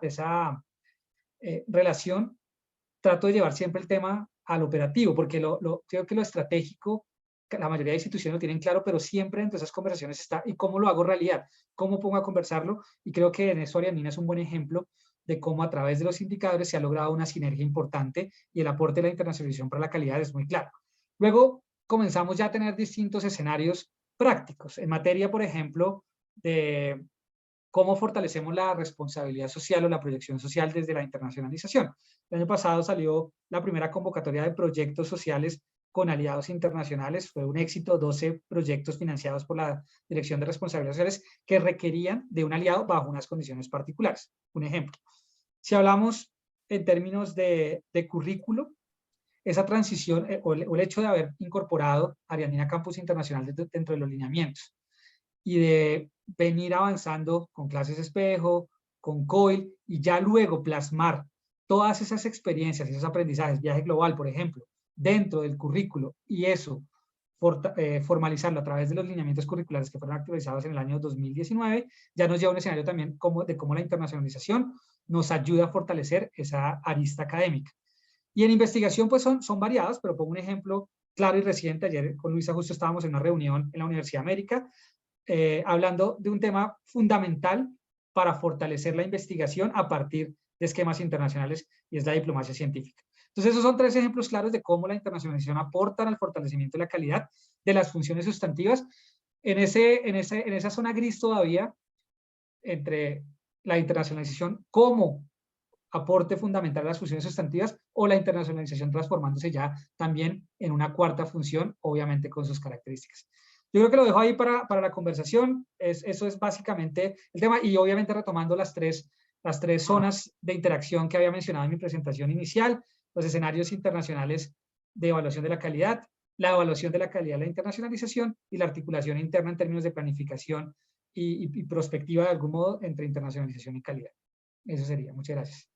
relación, trato de llevar siempre el tema al operativo, porque creo que lo estratégico, la mayoría de instituciones lo tienen claro, pero siempre dentro de esas conversaciones está, ¿y cómo lo hago realidad? ¿Cómo pongo a conversarlo? Y creo que en eso Ariandina es un buen ejemplo de cómo a través de los indicadores se ha logrado una sinergia importante, y el aporte de la internacionalización para la calidad es muy claro. Luego comenzamos ya a tener distintos escenarios prácticos en materia, por ejemplo, de cómo fortalecemos la responsabilidad social o la proyección social desde la internacionalización. El año pasado salió la primera convocatoria de proyectos sociales con aliados internacionales. Fue un éxito, 12 proyectos financiados por la Dirección de Responsabilidades Sociales que requerían de un aliado bajo unas condiciones particulares. Un ejemplo. Si hablamos en términos de currículo, esa transición o el hecho de haber incorporado Ariandina Campus Internacional dentro de los lineamientos y de venir avanzando con clases espejo, con COIL, y ya luego plasmar todas esas experiencias, esos aprendizajes, viaje global, por ejemplo, dentro del currículo, y eso formalizarlo a través de los lineamientos curriculares que fueron actualizados en el año 2019, ya nos lleva a un escenario también de cómo la internacionalización nos ayuda a fortalecer esa arista académica. Y en investigación pues son variadas, pero pongo un ejemplo claro y reciente. Ayer con Luisa justo estábamos en una reunión en la Universidad de América, hablando de un tema fundamental para fortalecer la investigación a partir de esquemas internacionales, y es la diplomacia científica. Entonces, esos son 3 ejemplos claros de cómo la internacionalización aporta al fortalecimiento de la calidad de las funciones sustantivas. En esa zona gris todavía, entre la internacionalización como aporte fundamental a las funciones sustantivas, o la internacionalización transformándose ya también en una cuarta función, obviamente con sus características. Yo creo que lo dejo ahí para la conversación. Eso es básicamente el tema, y obviamente retomando las tres zonas de interacción que había mencionado en mi presentación inicial: los escenarios internacionales de evaluación de la calidad, la evaluación de la calidad de la internacionalización, y la articulación interna en términos de planificación y prospectiva de algún modo entre internacionalización y calidad. Eso sería. Muchas gracias.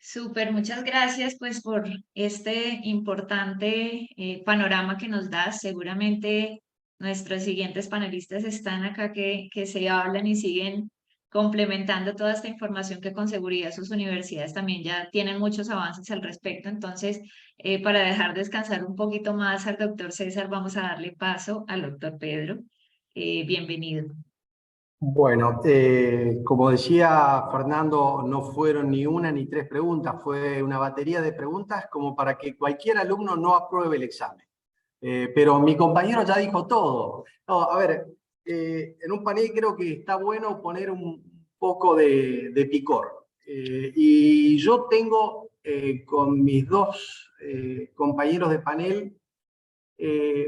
Súper, muchas gracias pues por este importante panorama que nos das. Seguramente nuestros siguientes panelistas están acá que se hablan y siguen complementando toda esta información, que con seguridad sus universidades también ya tienen muchos avances al respecto. Entonces, para dejar descansar un poquito más al doctor César, vamos a darle paso al doctor Pedro. Bienvenido. Bueno, como decía Fernando, no fueron ni una ni 3 preguntas, fue una batería de preguntas como para que cualquier alumno no apruebe el examen. Pero mi compañero ya dijo todo. No, a ver, en un panel creo que está bueno poner un poco de picor. Y yo tengo con mis 2 compañeros de panel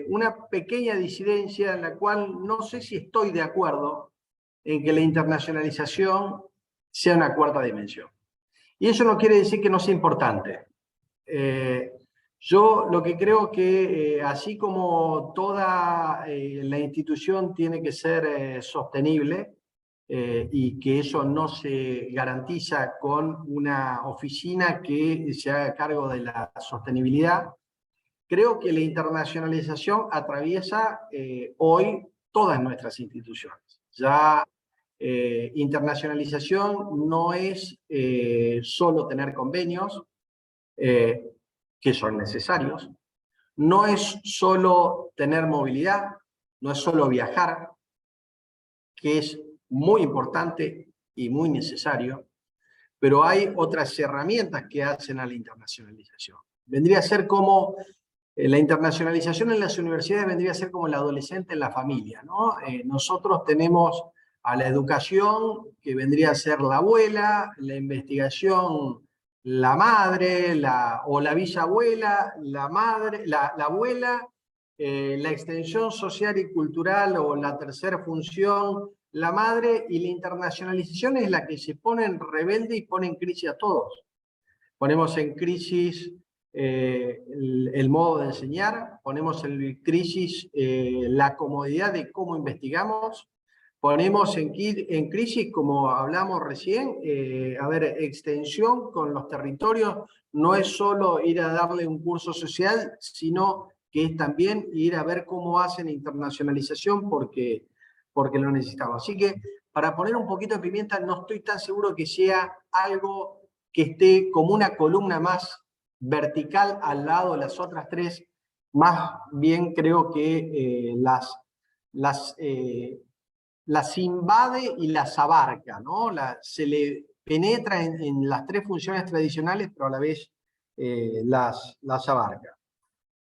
una pequeña disidencia en la cual no sé si estoy de acuerdo en que la internacionalización sea una cuarta dimensión. Y eso no quiere decir que no sea importante. Yo lo que creo que así como toda la institución tiene que ser sostenible y que eso no se garantiza con una oficina que se haga cargo de la sostenibilidad, creo que la internacionalización atraviesa hoy todas nuestras instituciones. Ya internacionalización no es solo tener convenios, que son necesarios, no es solo tener movilidad, no es solo viajar, que es muy importante y muy necesario, pero hay otras herramientas que hacen a la internacionalización. Vendría a ser como la internacionalización en las universidades vendría a ser como el adolescente en la familia, ¿no? Nosotros tenemos a la educación, que vendría a ser la abuela, la investigación, la madre, o la bisabuela, la madre, la abuela, la extensión social y cultural o la tercera función, la madre, y la internacionalización es la que se pone en rebelde y pone en crisis a todos. Ponemos en crisis el modo de enseñar, ponemos en crisis la comodidad de cómo investigamos, ponemos en crisis, como hablamos recién, extensión con los territorios, no es solo ir a darle un curso social, sino que es también ir a ver cómo hacen internacionalización porque lo necesitamos. Así que, para poner un poquito de pimienta, no estoy tan seguro que sea algo que esté como una columna más vertical al lado de las otras tres. Más bien creo que las invade y las abarca, ¿no? Se le penetra en las tres funciones tradicionales, pero a la vez las abarca.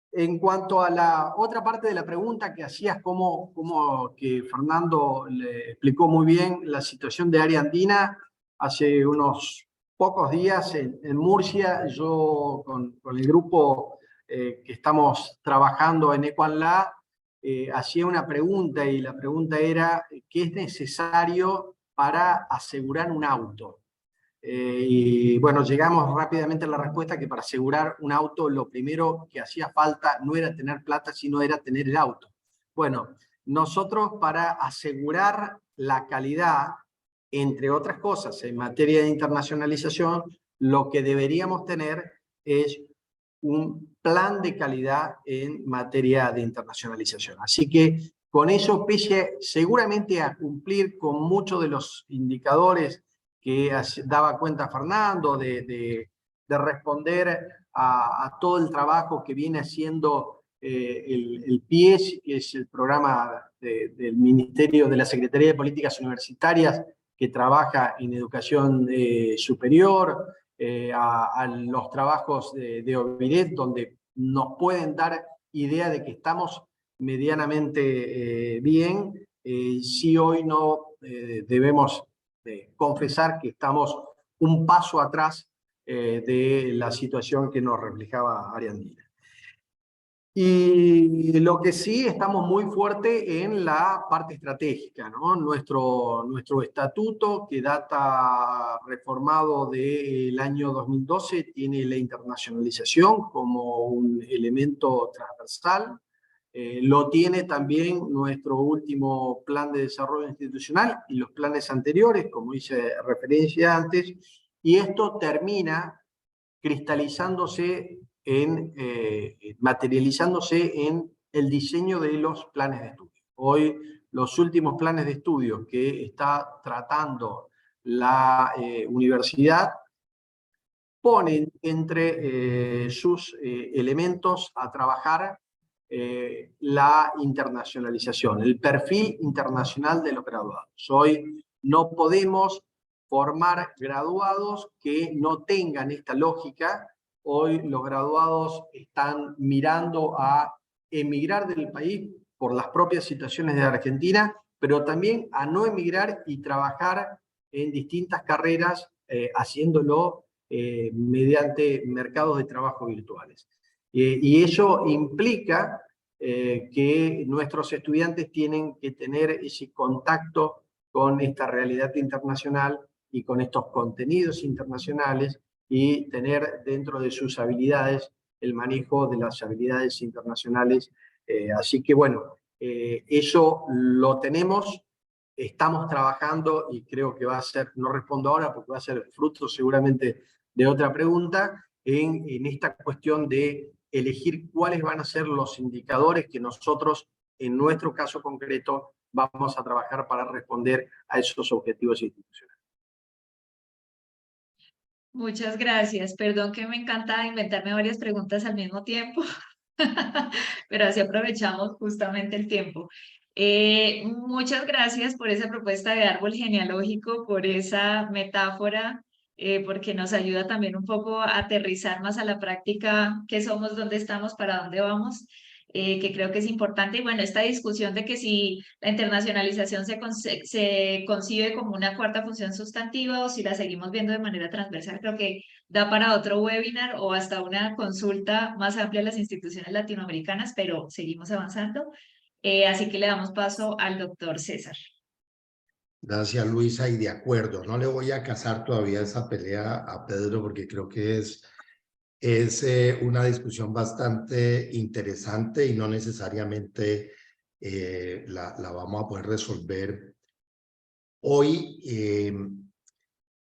En cuanto a la otra parte de la pregunta que hacías, como que Fernando le explicó muy bien la situación de área andina, hace unos pocos días en Murcia, yo con el grupo que estamos trabajando en Ecuanla, hacía una pregunta, y la pregunta era: ¿qué es necesario para asegurar un auto? Y bueno, llegamos rápidamente a la respuesta que para asegurar un auto lo primero que hacía falta no era tener plata, sino era tener el auto. Bueno, nosotros, para asegurar la calidad, entre otras cosas, en materia de internacionalización, lo que deberíamos tener es un plan de calidad en materia de internacionalización. Así que con eso, pese seguramente a cumplir con muchos de los indicadores que daba cuenta Fernando, de responder a todo el trabajo que viene haciendo el PIES, que es el programa del Ministerio de la Secretaría de Políticas Universitarias, que trabaja en educación superior, a los trabajos de Oviret, donde nos pueden dar idea de que estamos medianamente bien. Sí, hoy no debemos confesar que estamos un paso atrás de la situación que nos reflejaba área andina. Y lo que sí, estamos muy fuerte en la parte estratégica, ¿no? Nuestro estatuto, que data reformado del año 2012, tiene la internacionalización como un elemento transversal. Lo tiene también nuestro último plan de desarrollo institucional y los planes anteriores, como hice referencia antes, y esto termina cristalizándose materializándose en el diseño de los planes de estudio. Hoy, los últimos planes de estudio que está tratando la universidad ponen entre sus elementos a trabajar la internacionalización, el perfil internacional de los graduados. Hoy no podemos formar graduados que no tengan esta lógica. Hoy los graduados están mirando a emigrar del país por las propias situaciones de Argentina, pero también a no emigrar y trabajar en distintas carreras, haciéndolo mediante mercados de trabajo virtuales. Y eso implica que nuestros estudiantes tienen que tener ese contacto con esta realidad internacional y con estos contenidos internacionales, y tener dentro de sus habilidades el manejo de las habilidades internacionales. Así que bueno, eso lo tenemos, estamos trabajando y creo que va a ser, no respondo ahora porque va a ser fruto seguramente de otra pregunta, en esta cuestión de elegir cuáles van a ser los indicadores que nosotros, en nuestro caso concreto, vamos a trabajar para responder a esos objetivos institucionales. Muchas gracias. Perdón que me encanta inventarme varias preguntas al mismo tiempo, pero así aprovechamos justamente el tiempo. Muchas gracias por esa propuesta de árbol genealógico, por esa metáfora, porque nos ayuda también un poco a aterrizar más a la práctica qué somos, dónde estamos, para dónde vamos, que creo que es importante. Y bueno, esta discusión de que si la internacionalización se concibe como una cuarta función sustantiva o si la seguimos viendo de manera transversal, creo que da para otro webinar o hasta una consulta más amplia a las instituciones latinoamericanas, pero seguimos avanzando. Así que le damos paso al doctor César. Gracias, Luisa, y de acuerdo, no le voy a casar todavía esa pelea a Pedro porque creo que es una discusión bastante interesante y no necesariamente la vamos a poder resolver hoy.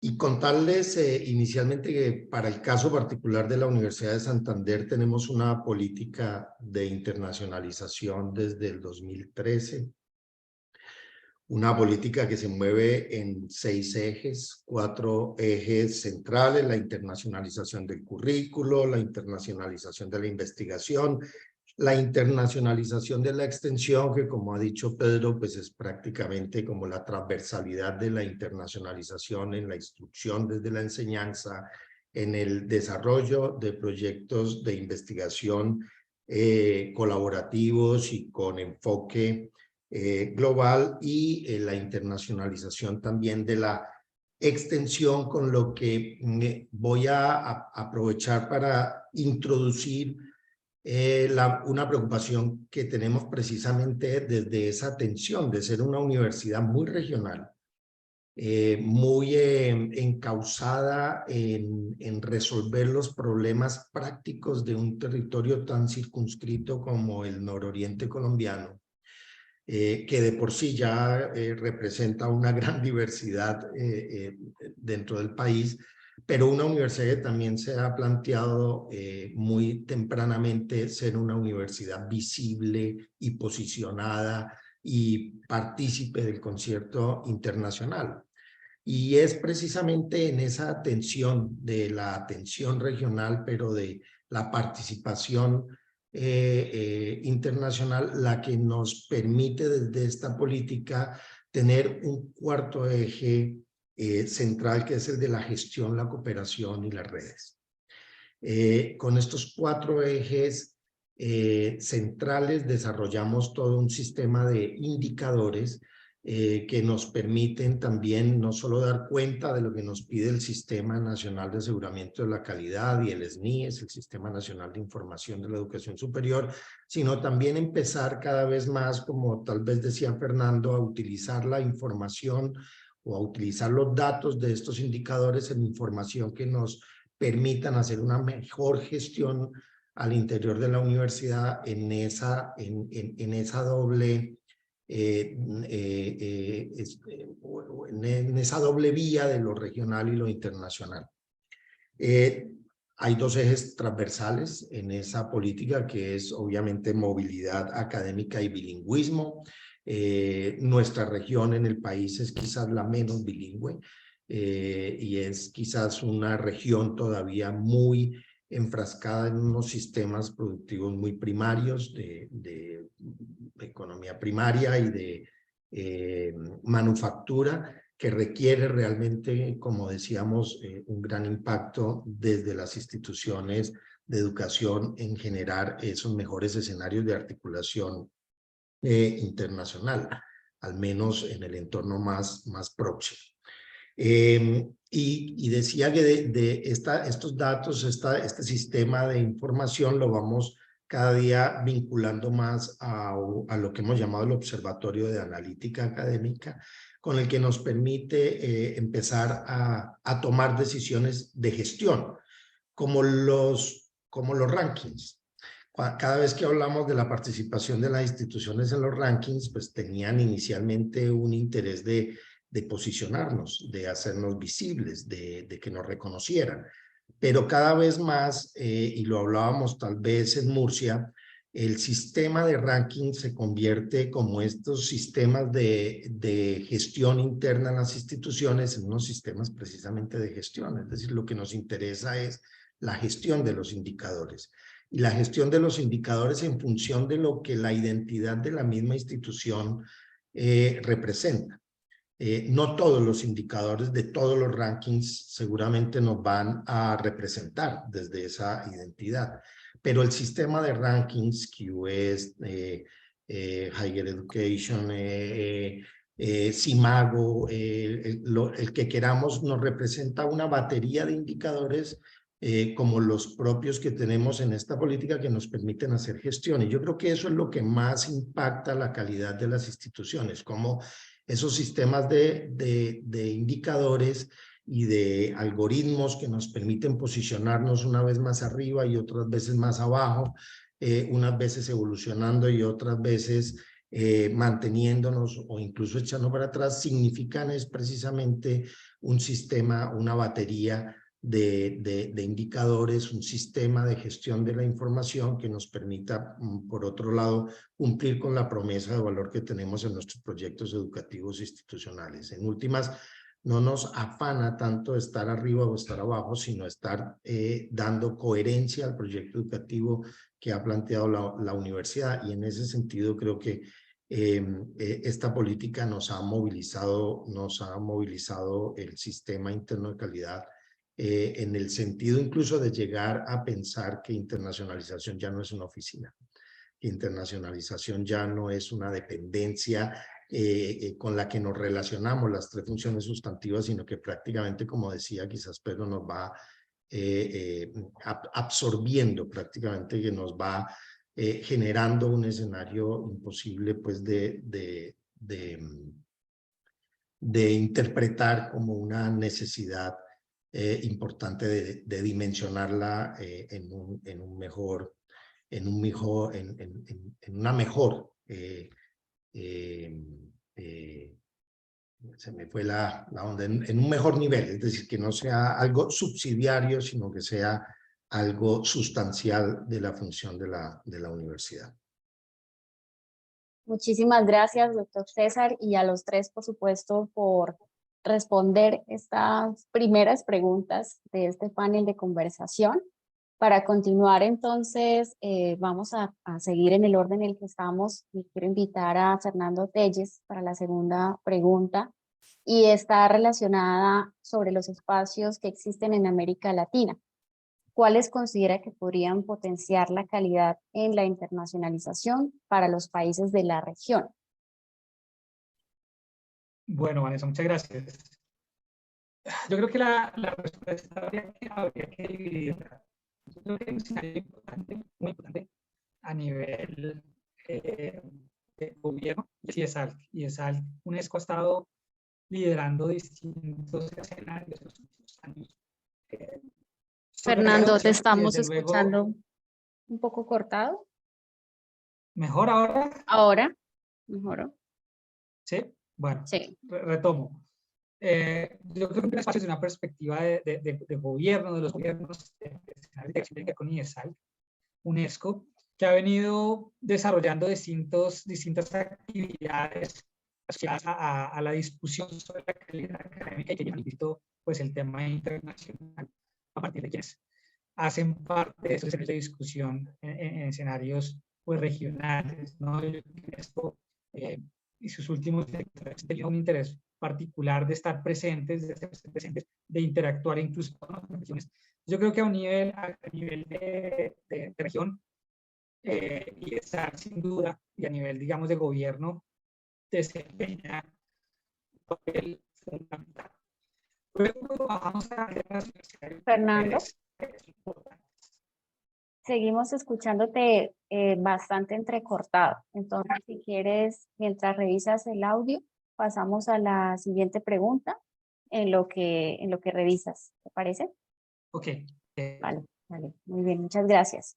Y contarles inicialmente que para el caso particular de la Universidad de Santander tenemos una política de internacionalización desde el 2013. Una política que se mueve en 6 ejes, 4 ejes centrales: la internacionalización del currículo, la internacionalización de la investigación, la internacionalización de la extensión, que como ha dicho Pedro, pues es prácticamente como la transversalidad de la internacionalización en la instrucción desde la enseñanza, en el desarrollo de proyectos de investigación colaborativos y con enfoque global, y la internacionalización también de la extensión, con lo que voy a aprovechar para introducir una preocupación que tenemos precisamente desde esa tensión de ser una universidad muy regional, muy encauzada en resolver los problemas prácticos de un territorio tan circunscrito como el nororiente colombiano, que de por sí ya representa una gran diversidad dentro del país, pero una universidad que también se ha planteado muy tempranamente ser una universidad visible y posicionada y partícipe del concierto internacional. Y es precisamente en esa tensión de la atención regional, pero de la participación internacional, la que nos permite desde esta política tener un cuarto eje central, que es el de la gestión, la cooperación y las redes. Con estos 4 ejes centrales desarrollamos todo un sistema de indicadores que nos permiten también no solo dar cuenta de lo que nos pide el Sistema Nacional de Aseguramiento de la Calidad y el SNIES, el Sistema Nacional de Información de la Educación Superior, sino también empezar cada vez más, como tal vez decía Fernando, a utilizar la información o a utilizar los datos de estos indicadores en información que nos permitan hacer una mejor gestión al interior de la universidad en esa doble en esa doble vía de lo regional y lo internacional. Hay 2 ejes transversales en esa política, que es obviamente movilidad académica y bilingüismo. Nuestra región en el país es quizás la menos bilingüe y es quizás una región todavía muy enfrascada en unos sistemas productivos muy primarios de economía primaria y de manufactura, que requiere realmente, como decíamos, un gran impacto desde las instituciones de educación en generar esos mejores escenarios de articulación internacional, al menos en el entorno más próximo. Y decía que estos datos, este sistema de información lo vamos cada día vinculando más a lo que hemos llamado el Observatorio de Analítica Académica, con el que nos permite empezar a tomar decisiones de gestión. Como los como los rankings. Cada vez que hablamos de la participación de las instituciones en los rankings, pues tenían inicialmente un interés de posicionarnos, de hacernos visibles, de que nos reconocieran. Pero cada vez más, y lo hablábamos tal vez en Murcia, el sistema de ranking se convierte como estos sistemas de gestión interna en las instituciones en unos sistemas precisamente de gestión. Es decir, lo que nos interesa es la gestión de los indicadores. Y la gestión de los indicadores en función de lo que la identidad de la misma institución representa. No todos los indicadores de todos los rankings seguramente nos van a representar desde esa identidad, pero el sistema de rankings, QS, Higher Education, Simago, el que queramos, nos representa una batería de indicadores como los propios que tenemos en esta política que nos permiten hacer gestión. Y yo creo que eso es lo que más impacta la calidad de las instituciones, como esos sistemas de indicadores y de algoritmos que nos permiten posicionarnos una vez más arriba y otras veces más abajo, unas veces evolucionando y otras veces manteniéndonos o incluso echando para atrás, significan es precisamente un sistema, una batería de indicadores, un sistema de gestión de la información que nos permita, por otro lado, cumplir con la promesa de valor que tenemos en nuestros proyectos educativos institucionales. En últimas, no nos afana tanto estar arriba o estar abajo, sino estar dando coherencia al proyecto educativo que ha planteado la universidad. Y en ese sentido creo que esta política nos ha movilizado el sistema interno de calidad en el sentido incluso de llegar a pensar que internacionalización ya no es una oficina, que internacionalización ya no es una dependencia con la que nos relacionamos las tres funciones sustantivas, sino que prácticamente, como decía quizás Pedro, nos va absorbiendo prácticamente, que nos va generando un escenario imposible pues de interpretar como una necesidad importante de dimensionarla en una mejor se me fue la onda, en un mejor nivel, es decir, que no sea algo subsidiario, sino que sea algo sustancial de la función de la universidad. Muchísimas gracias, doctor César, y a los tres, por supuesto, por responder estas primeras preguntas de este panel de conversación. Para continuar, entonces, vamos a seguir en el orden en el que estamos. Y quiero invitar a Fernando Telles para la segunda pregunta, y está relacionada sobre los espacios que existen en América Latina. ¿Cuáles considera que podrían potenciar la calidad en la internacionalización para los países de la región? Bueno, Vanessa, muchas gracias. Yo creo que la respuesta habría que dividirla. Yo creo que hay un escenario importante, muy importante, a nivel de gobierno, y ESALC. UNESCO ha estado liderando distintos escenarios en los últimos años. Fernando, te estamos desde luego, escuchando un poco cortado. ¿Mejor ahora? Ahora, mejoró. Sí, bueno, Sí. retomo. Yo creo que desde una perspectiva de gobierno, de los gobiernos de con IESALC, UNESCO, que ha venido desarrollando distintas actividades asociadas a la discusión sobre la calidad académica y que han visto pues, el tema internacional a partir de quienes hacen parte de esos escenarios de discusión en escenarios pues, regionales, ¿no? UNESCO y sus últimos directores han tenido un interés particular de estar presentes, de interactuar incluso con otras regiones. Yo creo que a nivel de región, y estar sin duda, y a nivel, digamos, de gobierno, desempeña un papel fundamental. Luego bajamos a las universidades. Fernando, seguimos escuchándote bastante entrecortado. Entonces, si quieres, mientras revisas el audio, pasamos a la siguiente pregunta en lo que revisas. ¿Te parece? Ok. Vale, Vale, muy bien, muchas gracias.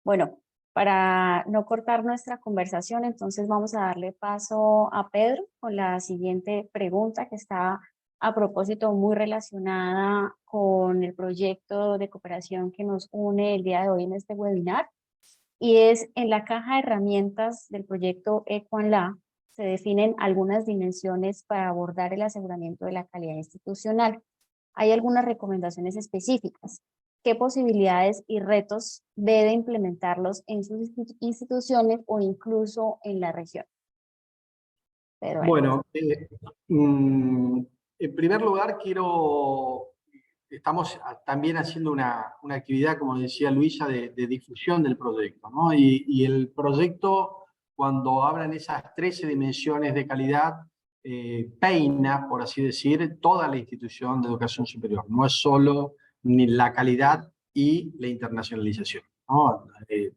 Bueno, para no cortar nuestra conversación, entonces vamos a darle paso a Pedro con la siguiente pregunta que está a propósito muy relacionada con el proyecto de cooperación que nos une el día de hoy en este webinar. Y es en la caja de herramientas del proyecto EQUANLA se definen algunas dimensiones para abordar el aseguramiento de la calidad institucional. Hay algunas recomendaciones específicas. ¿Qué posibilidades y retos debe implementarlos en sus instituciones o incluso en la región? Pero Bueno, en primer lugar estamos también haciendo una actividad, como decía Luisa, de difusión del proyecto, ¿no? Y el proyecto, cuando hablan esas 13 dimensiones de calidad, peina, por así decir, toda la institución de educación superior. No es solo ni la calidad y la internacionalización, ¿no?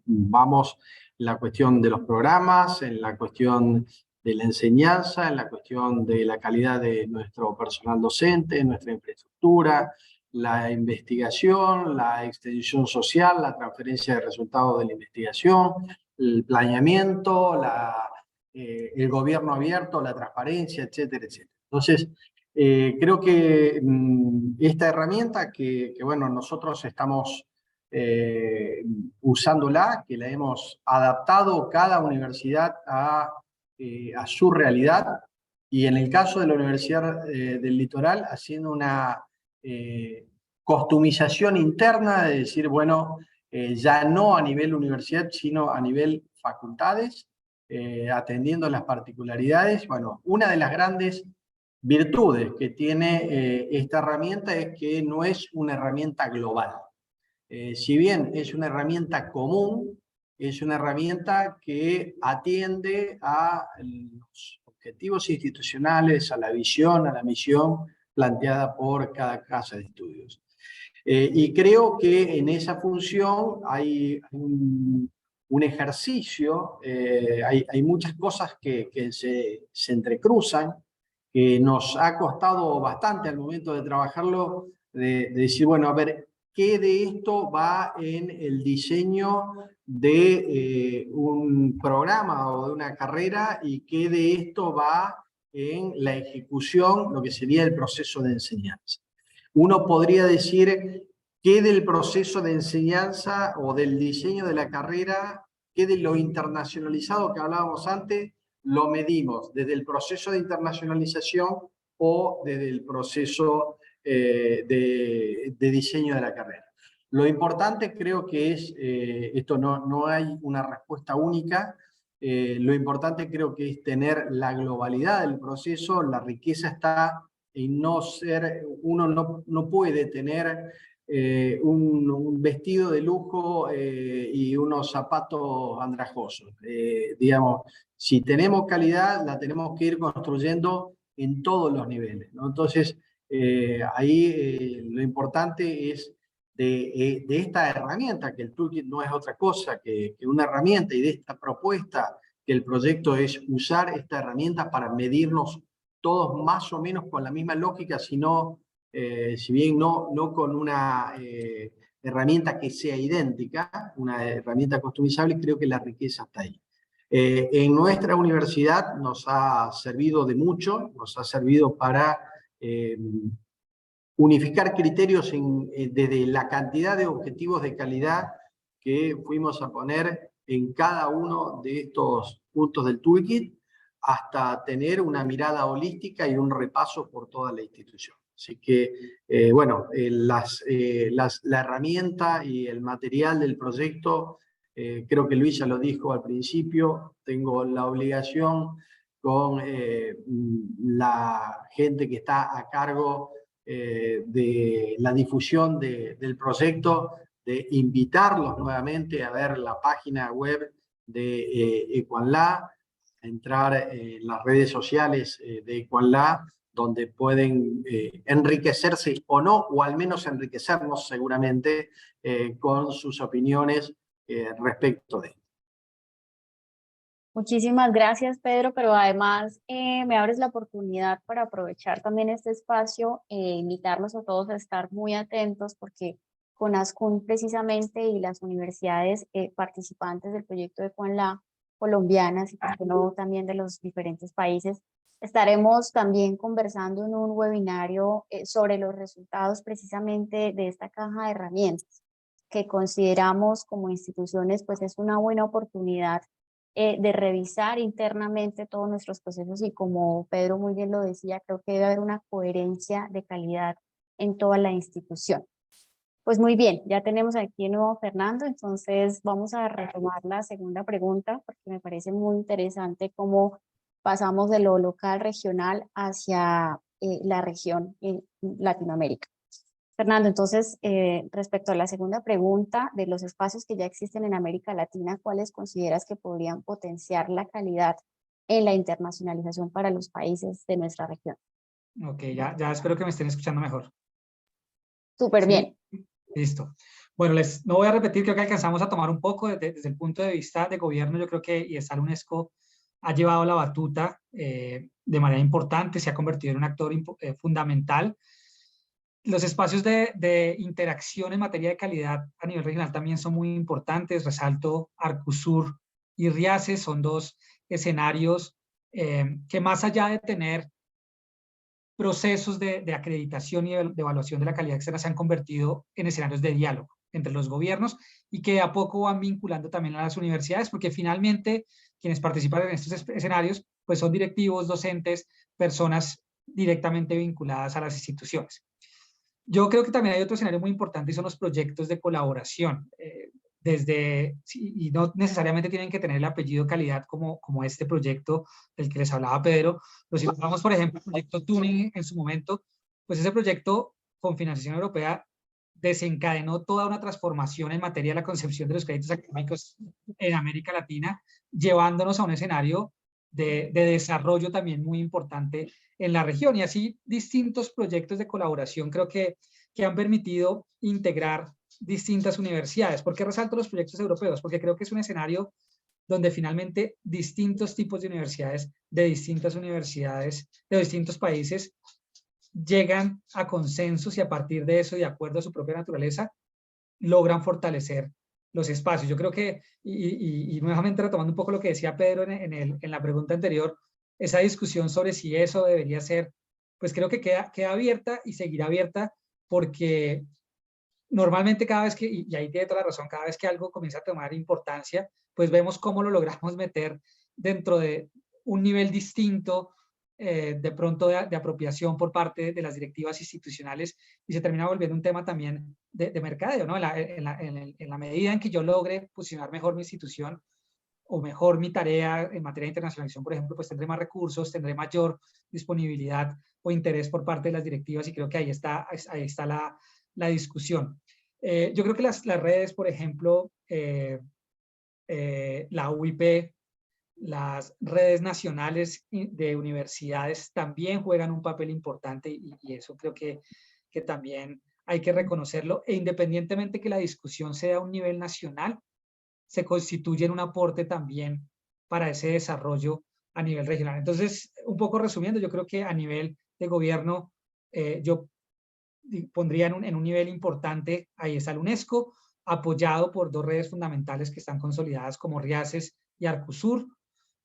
Vamos en la cuestión de los programas, en la cuestión de la enseñanza, en la cuestión de la calidad de nuestro personal docente, nuestra infraestructura, la investigación, la extensión social, la transferencia de resultados de la investigación, el planeamiento, el gobierno abierto, la transparencia, etcétera, etcétera. Entonces, creo que esta herramienta que bueno, nosotros estamos usándola, que la hemos adaptado cada universidad a su realidad, y en el caso de la Universidad del Litoral, haciendo una customización interna, de decir, bueno, ya no a nivel universidad, sino a nivel facultades, atendiendo las particularidades. Bueno, una de las grandes virtudes que tiene esta herramienta es que no es una herramienta global. Si bien es una herramienta común, es una herramienta que atiende a los objetivos institucionales, a la visión, a la misión planteada por cada casa de estudios. Y creo que en esa función hay un ejercicio, hay muchas cosas que se entrecruzan, que nos ha costado bastante al momento de trabajarlo, de decir, bueno, a ver, ¿qué de esto va en el diseño de un programa o de una carrera y qué de esto va en la ejecución, lo que sería el proceso de enseñanza? Uno podría decir qué del proceso de enseñanza o del diseño de la carrera, qué de lo internacionalizado que hablábamos antes, lo medimos desde el proceso de internacionalización o desde el proceso de diseño de la carrera. Lo importante creo que es, esto no hay una respuesta única, lo importante creo que es tener la globalidad del proceso. La riqueza está en no ser, uno no puede tener un vestido de lujo y unos zapatos andrajosos. Digamos, si tenemos calidad, la tenemos que ir construyendo en todos los niveles, ¿no? Entonces, ahí lo importante es de esta herramienta, que el toolkit no es otra cosa que una herramienta, y de esta propuesta, que el proyecto es usar esta herramienta para medirnos todos más o menos con la misma lógica, sino, si bien no con una herramienta que sea idéntica, una herramienta customizable, creo que la riqueza está ahí. En nuestra universidad nos ha servido de mucho, nos ha servido para unificar criterios desde la cantidad de objetivos de calidad que fuimos a poner en cada uno de estos puntos del toolkit, hasta tener una mirada holística y un repaso por toda la institución. Así que, bueno, la herramienta y el material del proyecto, creo que Luisa lo dijo al principio, tengo la obligación con la gente que está a cargo de la difusión del proyecto, de invitarlos nuevamente a ver la página web de EQUANLA, a entrar en las redes sociales de EQUANLA, donde pueden enriquecerse o no, o al menos enriquecernos seguramente con sus opiniones respecto de esto. muchísimas gracias, Pedro, pero además me abres la oportunidad para aprovechar también este espacio e invitarlos a todos a estar muy atentos, porque CONASCUN precisamente y las universidades participantes del proyecto de Ecuanla colombianas y por qué no también de los diferentes países, estaremos también conversando en un webinario sobre los resultados precisamente de esta caja de herramientas que consideramos como instituciones pues es una buena oportunidad de revisar internamente todos nuestros procesos y como Pedro muy bien lo decía, creo que debe haber una coherencia de calidad en toda la institución. Pues muy bien, ya tenemos aquí de nuevo a Fernando, entonces vamos a retomar la segunda pregunta porque me parece muy interesante cómo pasamos de lo local, regional hacia la región en Latinoamérica. Fernando, entonces, respecto a la segunda pregunta de los espacios que ya existen en América Latina, ¿cuáles consideras que podrían potenciar la calidad en la internacionalización para los países de nuestra región? Ok, ya espero que me estén escuchando mejor. Súper ¿Sí? bien. Listo. Bueno, no voy a repetir, creo que alcanzamos a tomar un poco desde el punto de vista de gobierno. Yo creo que IESAL UNESCO ha llevado la batuta de manera importante, se ha convertido en un actor fundamental. Los espacios de interacción en materia de calidad a nivel regional también son muy importantes. Resalto Arcusur y Riace, son dos escenarios que más allá de tener procesos de acreditación y de evaluación de la calidad externa se han convertido en escenarios de diálogo entre los gobiernos y que a poco van vinculando también a las universidades, porque finalmente quienes participan en estos escenarios pues son directivos, docentes, personas directamente vinculadas a las instituciones. Yo creo que también hay otro escenario muy importante y son los proyectos de colaboración. Y no necesariamente tienen que tener el apellido calidad como este proyecto del que les hablaba Pedro, pero si vamos, por ejemplo, el proyecto Tuning en su momento, pues ese proyecto con financiación europea desencadenó toda una transformación en materia de la concepción de los créditos académicos en América Latina, llevándonos a un escenario de desarrollo también muy importante en la región. Y así distintos proyectos de colaboración creo que han permitido integrar distintas universidades. ¿Por qué resalto los proyectos europeos? Porque creo que es un escenario donde finalmente distintos tipos de universidades, de distintos países, llegan a consensos y a partir de eso, de acuerdo a su propia naturaleza, logran fortalecer los espacios. Yo creo que, y nuevamente retomando un poco lo que decía Pedro en la pregunta anterior, esa discusión sobre si eso debería ser, pues creo que queda abierta y seguirá abierta porque normalmente cada vez que, y ahí tiene toda la razón, cada vez que algo comienza a tomar importancia, pues vemos cómo lo logramos meter dentro de un nivel distinto, de pronto de apropiación por parte de las directivas institucionales y se termina volviendo un tema también de mercadeo, ¿no? En la medida en que yo logre posicionar mejor mi institución o mejor mi tarea en materia de internacionalización, por ejemplo, pues tendré más recursos, tendré mayor disponibilidad o interés por parte de las directivas y creo que ahí está la discusión. Yo creo que las redes, por ejemplo, la UIP, las redes nacionales de universidades también juegan un papel importante y eso creo que también hay que reconocerlo e independientemente que la discusión sea a un nivel nacional, se constituye en un aporte también para ese desarrollo a nivel regional. Entonces, un poco resumiendo, yo creo que a nivel de gobierno, yo pondría en un nivel importante, ahí está el UNESCO, apoyado por dos redes fundamentales que están consolidadas como Riaces y Arcusur.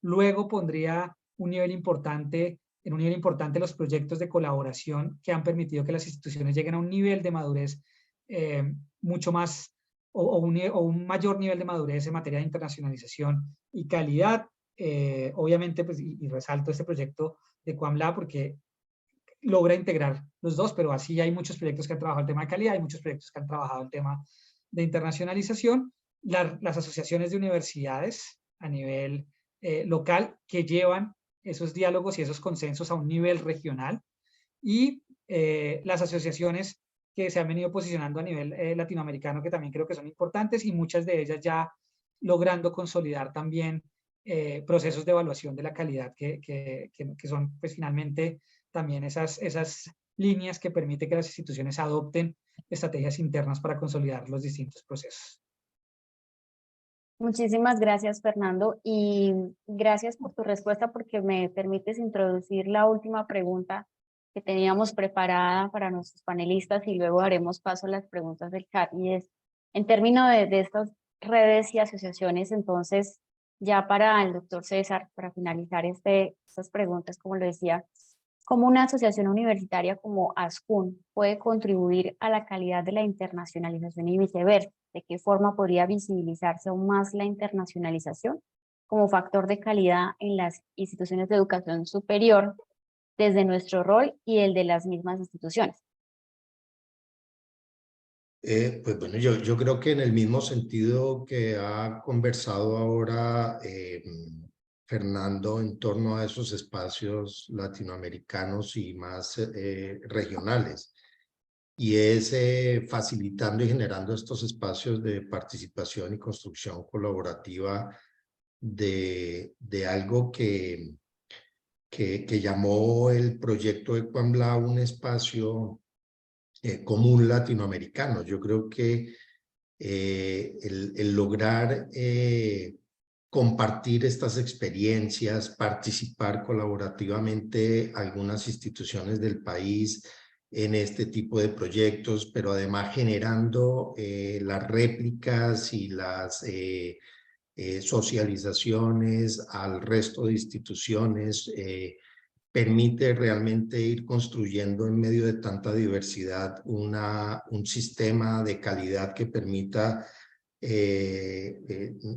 Luego pondría un nivel importante, en un nivel importante los proyectos de colaboración que han permitido que las instituciones lleguen a un nivel de madurez mucho más, o un mayor nivel de madurez en materia de internacionalización y calidad. Obviamente, pues, y resalto este proyecto de QAMLA porque logra integrar los dos, pero así hay muchos proyectos que han trabajado el tema de calidad, hay muchos proyectos que han trabajado el tema de internacionalización, las asociaciones de universidades a nivel local que llevan esos diálogos y esos consensos a un nivel regional y las asociaciones que se han venido posicionando a nivel latinoamericano que también creo que son importantes y muchas de ellas ya logrando consolidar también procesos de evaluación de la calidad que son pues finalmente también esas líneas que permiten que las instituciones adopten estrategias internas para consolidar los distintos procesos. Muchísimas gracias, Fernando, y gracias por tu respuesta porque me permites introducir la última pregunta que teníamos preparada para nuestros panelistas y luego daremos paso a las preguntas del chat. Y es, en términos de estas redes y asociaciones, entonces, ya para el doctor César, para finalizar estas preguntas, como lo decía, ¿cómo una asociación universitaria como ASCUN puede contribuir a la calidad de la internacionalización y viceversa? ¿De qué forma podría visibilizarse aún más la internacionalización como factor de calidad en las instituciones de educación superior desde nuestro rol y el de las mismas instituciones? Pues bueno, yo creo que en el mismo sentido que ha conversado ahora Fernando en torno a esos espacios latinoamericanos y más regionales, y es facilitando y generando estos espacios de participación y construcción colaborativa de algo que llamó el proyecto Equambla un espacio común latinoamericano. Yo creo que el lograr compartir estas experiencias, participar colaborativamente algunas instituciones del país en este tipo de proyectos, pero además generando las réplicas y las socializaciones al resto de instituciones, permite realmente ir construyendo en medio de tanta diversidad un sistema de calidad que permita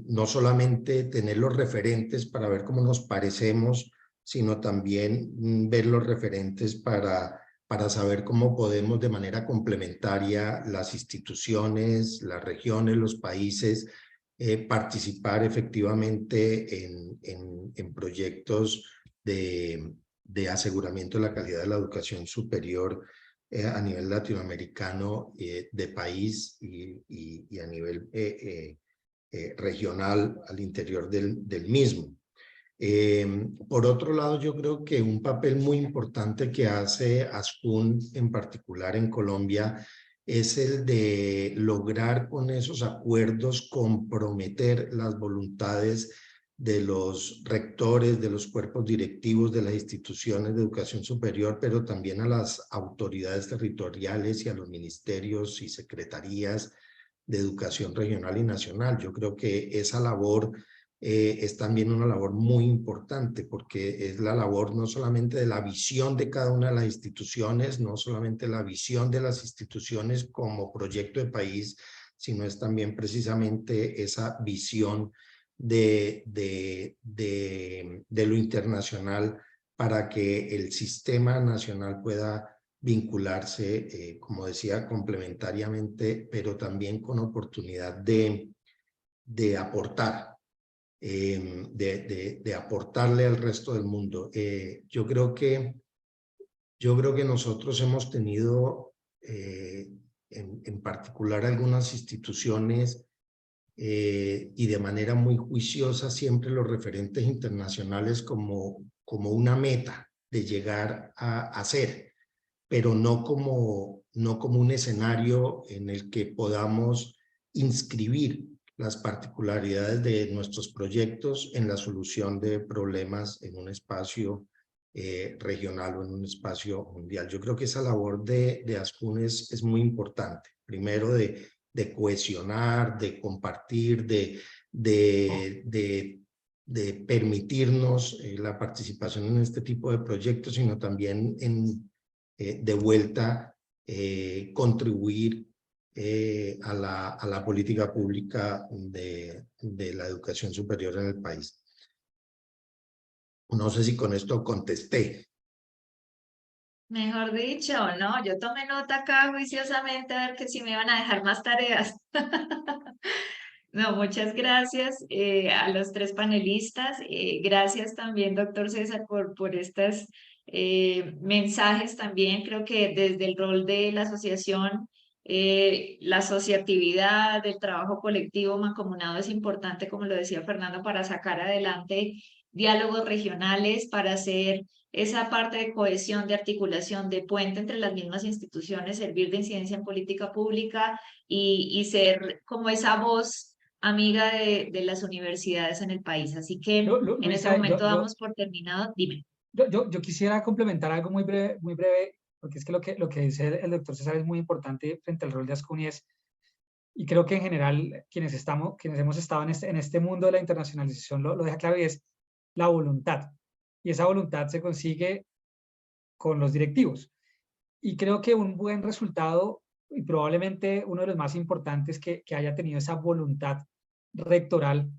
no solamente tener los referentes para ver cómo nos parecemos, sino también ver los referentes para saber cómo podemos de manera complementaria las instituciones, las regiones, los países, participar efectivamente en proyectos de aseguramiento de la calidad de la educación superior a nivel latinoamericano, de país y a nivel regional al interior del mismo. Por otro lado, yo creo que un papel muy importante que hace ASCUN, en particular en Colombia, es el de lograr con esos acuerdos comprometer las voluntades de los rectores, de los cuerpos directivos de las instituciones de educación superior, pero también a las autoridades territoriales y a los ministerios y secretarías de educación regional y nacional. Yo creo que esa labor es también una labor muy importante, porque es la labor no solamente de la visión de cada una de las instituciones, no solamente la visión de las instituciones como proyecto de país, sino es también precisamente esa visión de lo internacional para que el sistema nacional pueda vincularse, como decía, complementariamente, pero también con oportunidad de aportar. De aportarle al resto del mundo. Yo creo que nosotros hemos tenido, en particular algunas instituciones, y de manera muy juiciosa, siempre los referentes internacionales como una meta de llegar a ser, pero no como un escenario en el que podamos inscribir las particularidades de nuestros proyectos en la solución de problemas en un espacio regional o en un espacio mundial. Yo creo que esa labor de ASCUN es muy importante. Primero de cohesionar, de compartir, de permitirnos la participación en este tipo de proyectos, sino también de vuelta contribuir a la política pública de la educación superior en el país. No sé si con esto contesté. Mejor dicho, no, yo tomé nota acá juiciosamente a ver que si me iban a dejar más tareas. No, muchas gracias a los tres panelistas. Gracias también, doctor César, por estos mensajes también. Creo que desde el rol de la asociación, la asociatividad, el trabajo colectivo mancomunado es importante, como lo decía Fernando, para sacar adelante diálogos regionales, para hacer esa parte de cohesión, de articulación, de puente entre las mismas instituciones, servir de incidencia en política pública y ser como esa voz amiga de las universidades en el país. Así que en este Luisa, momento damos por terminado. Dime. Yo quisiera complementar algo muy breve, porque es que lo que dice el doctor César es muy importante frente al rol de Ascun y creo que en general quienes hemos estado en este mundo de la internacionalización lo deja claro, y es la voluntad. Y esa voluntad se consigue con los directivos. Y creo que un buen resultado, y probablemente uno de los más importantes que haya tenido esa voluntad rectoral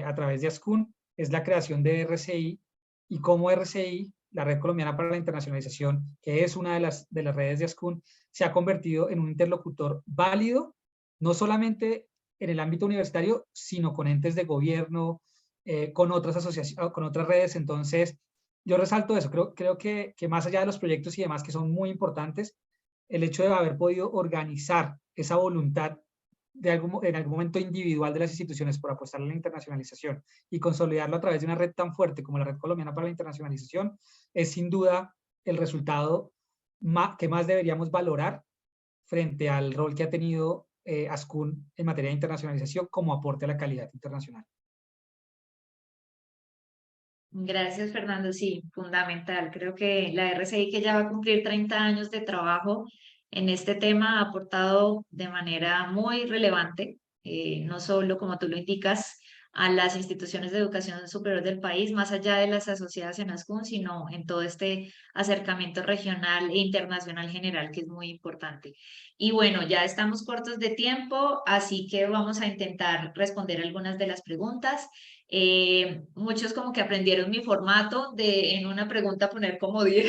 a través de Ascun, es la creación de RCI, y cómo RCI, la Red Colombiana para la Internacionalización, que es una de las redes de Ascun, se ha convertido en un interlocutor válido, no solamente en el ámbito universitario, sino con entes de gobierno, con otras asociaciones, con otras redes. Entonces, yo resalto eso, creo que más allá de los proyectos y demás que son muy importantes, el hecho de haber podido organizar esa voluntad en algún momento individual de las instituciones por apostar a la internacionalización y consolidarlo a través de una red tan fuerte como la Red Colombiana para la Internacionalización, es sin duda el resultado que más deberíamos valorar frente al rol que ha tenido Ascun en materia de internacionalización como aporte a la calidad internacional. Gracias, Fernando. Sí, fundamental. Creo que la RCI, que ya va a cumplir 30 años de trabajo en este tema, ha aportado de manera muy relevante, no solo, como tú lo indicas, a las instituciones de educación superior del país, más allá de las asociadas en ASCUN, sino en todo este acercamiento regional e internacional general, que es muy importante. Y bueno, ya estamos cortos de tiempo, así que vamos a intentar responder algunas de las preguntas. Muchos como que aprendieron mi formato de en una pregunta poner como 10.